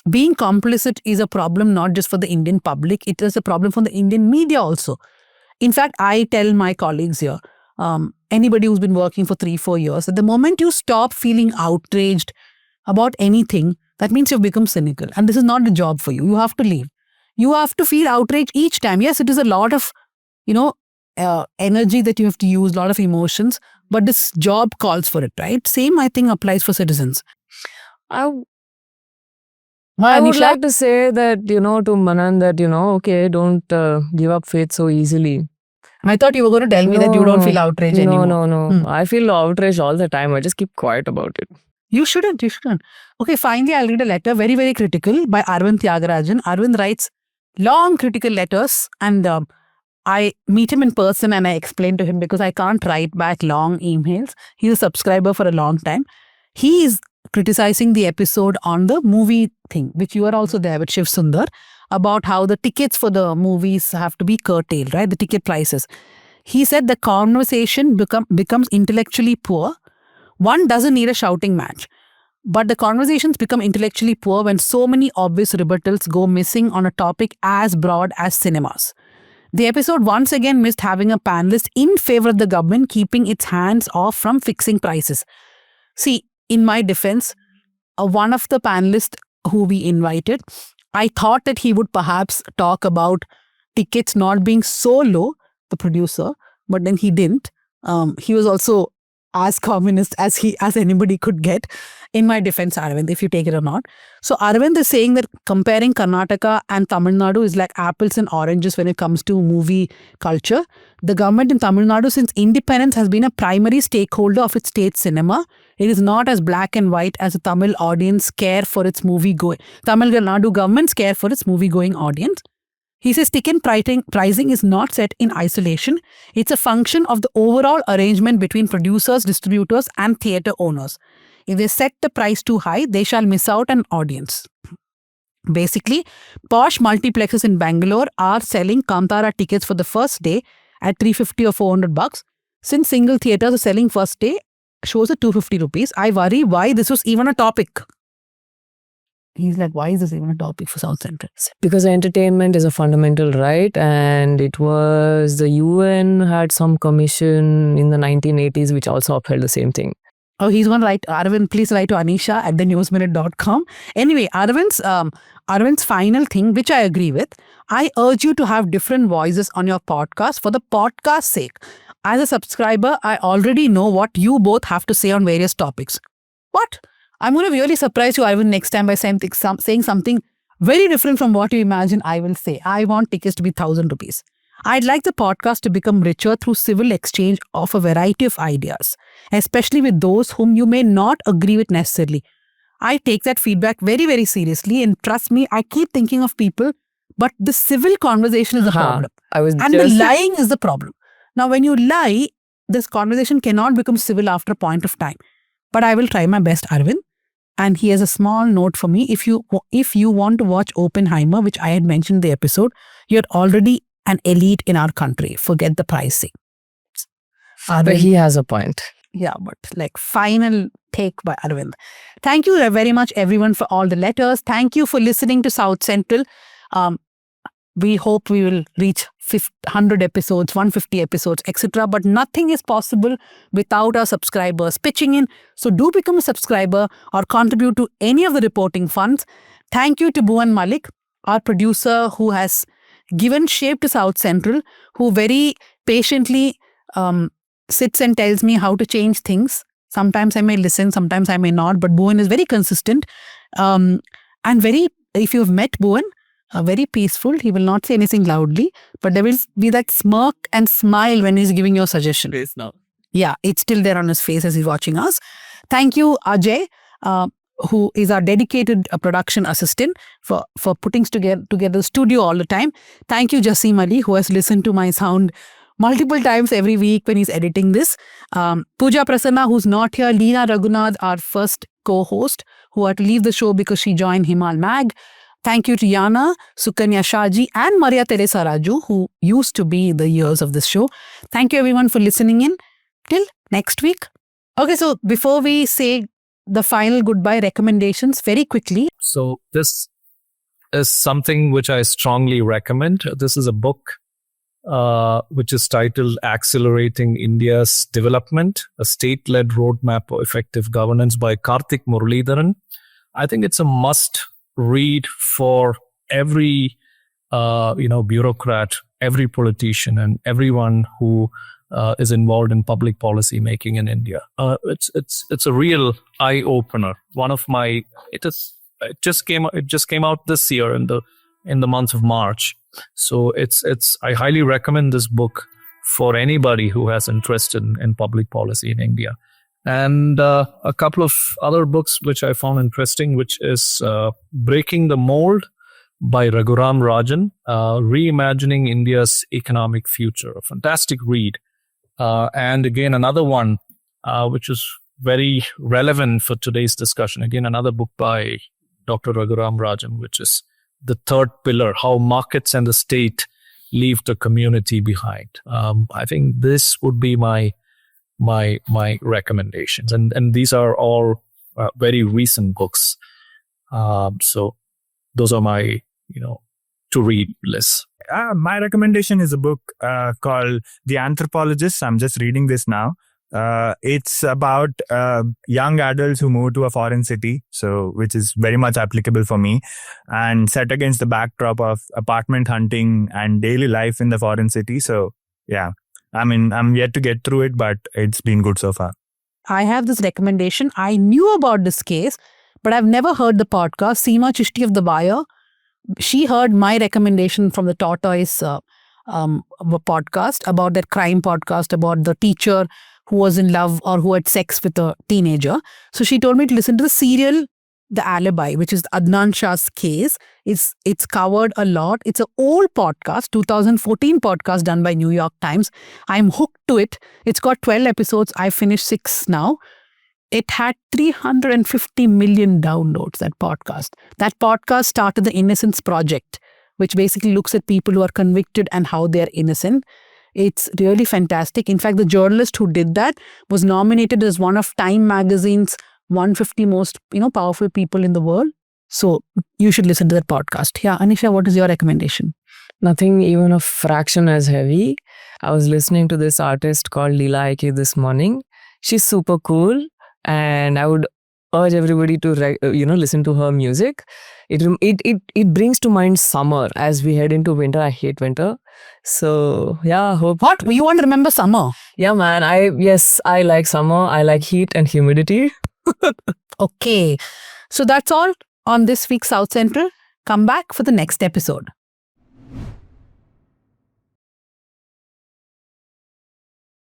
being complicit is a problem not just for the Indian public, it is a problem for the Indian media also. In fact, I tell my colleagues here, anybody who's been working for 3-4 years, that the moment you stop feeling outraged about anything, that means you've become cynical. And this is not the job for you. You have to leave. You have to feel outrage each time. Yes, it is a lot of, energy that you have to use, a lot of emotions, but this job calls for it, right? Same, I think, applies for citizens. I would like to say that, to Manan that, okay, don't give up faith so easily. I thought you were going to tell me that you don't feel outraged anymore. No. I feel outraged all the time. I just keep quiet about it. You shouldn't. Okay, finally, I'll read a letter, very, very critical, by Arvind Tyagarajan. Arvind writes long critical letters and I meet him in person and I explain to him because I can't write back long emails. He's a subscriber for a long time. He is criticizing the episode on the movie thing, which you are also there with Shiv Sundar, about how the tickets for the movies have to be curtailed, right? The ticket prices. He said the conversation becomes intellectually poor. One doesn't need a shouting match. But the conversations become intellectually poor when so many obvious rebuttals go missing on a topic as broad as cinemas. The episode once again missed having a panelist in favor of the government keeping its hands off from fixing prices. See, in my defense, one of the panelists who we invited, I thought that he would perhaps talk about tickets not being so low, the producer, but then he didn't. He was also as communist as anybody could get. In my defense, Arvind, if you take it or not. So Arvind is saying that comparing Karnataka and Tamil Nadu is like apples and oranges when it comes to movie culture. The government in Tamil Nadu since independence has been a primary stakeholder of its state cinema. It is not as black and white as the Tamil audience care for its movie-going. Tamil Nadu governments care for its movie-going audience. He says ticket pricing is not set in isolation. It's a function of the overall arrangement between producers, distributors and theatre owners. If they set the price too high, they shall miss out an audience. Basically, posh multiplexes in Bangalore are selling Kantara tickets for the first day at $350 or $400. Since single theatres are selling first day shows at 250 rupees, I worry why this was even a topic. He's like, why is this even a topic for South Central? Because entertainment is a fundamental right, and it was the UN had some commission in the 1980s which also upheld the same thing. Oh, he's going to write, Arvind, please write to Anisha at thenewsminute.com. Anyway, Arvind's final thing, which I agree with, I urge you to have different voices on your podcast for the podcast's sake. As a subscriber, I already know what you both have to say on various topics. What? I'm going to really surprise you, Arvind, next time by saying something very different from what you imagine I will say. I want tickets to be 1,000 rupees. I'd like the podcast to become richer through civil exchange of a variety of ideas, especially with those whom you may not agree with necessarily. I take that feedback very, very seriously, and trust me, I keep thinking of people, but the civil conversation is the problem. The lying is the problem. Now, when you lie, this conversation cannot become civil after a point of time. But I will try my best, Arvind. And he has a small note for me. If you want to watch Oppenheimer, which I had mentioned in the episode, you're already an elite in our country. Forget the pricing. But he has a point. Yeah, but like final take by Arvind. Thank you very much, everyone, for all the letters. Thank you for listening to South Central. We hope we will reach 100 episodes, 150 episodes, etc. But nothing is possible without our subscribers pitching in. So do become a subscriber or contribute to any of the reporting funds. Thank you to Bhuvan Malik, our producer, who has given shape to South Central, who very patiently sits and tells me how to change things. Sometimes I may listen, sometimes I may not, but Bhuvan is very consistent and if you've met Bhuvan, very peaceful. He will not say anything loudly, but there will be that smirk and smile when he's giving you a suggestion. Yeah, it's still there on his face as he's watching us. Thank you, Ajay, who is our dedicated production assistant for putting together the studio all the time. Thank you, Jasim Ali, who has listened to my sound multiple times every week when he's editing this. Pooja Prasanna, who's not here. Leena Raghunath, our first co-host, who had to leave the show because she joined Himal Mag. Thank you to Yana, Sukanya Shaji, and Maria Teresa Raju, who used to be the ears of this show. Thank you everyone for listening in. Till next week. Okay, so before we say the final goodbye, recommendations very quickly. So this is something which I strongly recommend. This is a book which is titled Accelerating India's Development, a State-Led Roadmap for Effective Governance by Karthik Muralidharan. I think it's a must read for every bureaucrat, every politician, and everyone who is involved in public policy making in India. It's a real eye opener. It just came out this year in the month of March. So I highly recommend this book for anybody who has interest in public policy in India. And a couple of other books which I found interesting, which is Breaking the Mold by Raghuram Rajan, Reimagining India's Economic Future, a fantastic read. And again, another one which is very relevant for today's discussion. Again, another book by Dr. Raghuram Rajan, which is The Third Pillar, How Markets and the State Leave the Community Behind. I think this would be my recommendations, and these are all very recent books. So those are my to read lists. My recommendation is a book called The Anthropologist. I'm just reading this now. It's about young adults who move to a foreign city, which is very much applicable for me, and set against the backdrop of apartment hunting and daily life in the foreign city. So yeah, I mean, I'm yet to get through it, but it's been good so far. I have this recommendation. I knew about this case, but I've never heard the podcast. Seema Chishti of The Wire, she heard my recommendation from the Tortoise podcast about that crime podcast about the teacher who was in love or who had sex with a teenager. So she told me to listen to the serial The Alibi, which is Adnan Shah's case. It's covered a lot. It's an old podcast, 2014 podcast done by New York Times. I'm hooked to it. It's got 12 episodes. I finished 6 now. It had 350 million downloads, that podcast. That podcast started the Innocence Project, which basically looks at people who are convicted and how they're innocent. It's really fantastic. In fact, the journalist who did that was nominated as one of Time Magazine's 150 most powerful people in the world. So you should listen to that podcast. Yeah, Anisha, what is your recommendation? Nothing even a fraction as heavy. I was listening to this artist called Leela Aiki this morning. She's super cool, and I would urge everybody to listen to her music. It brings to mind summer as we head into winter. I hate winter. So yeah, hope. What? You want to remember summer? Yeah, man. I like summer. I like heat and humidity. Okay. So that's all on this week's South Central. Come back for the next episode.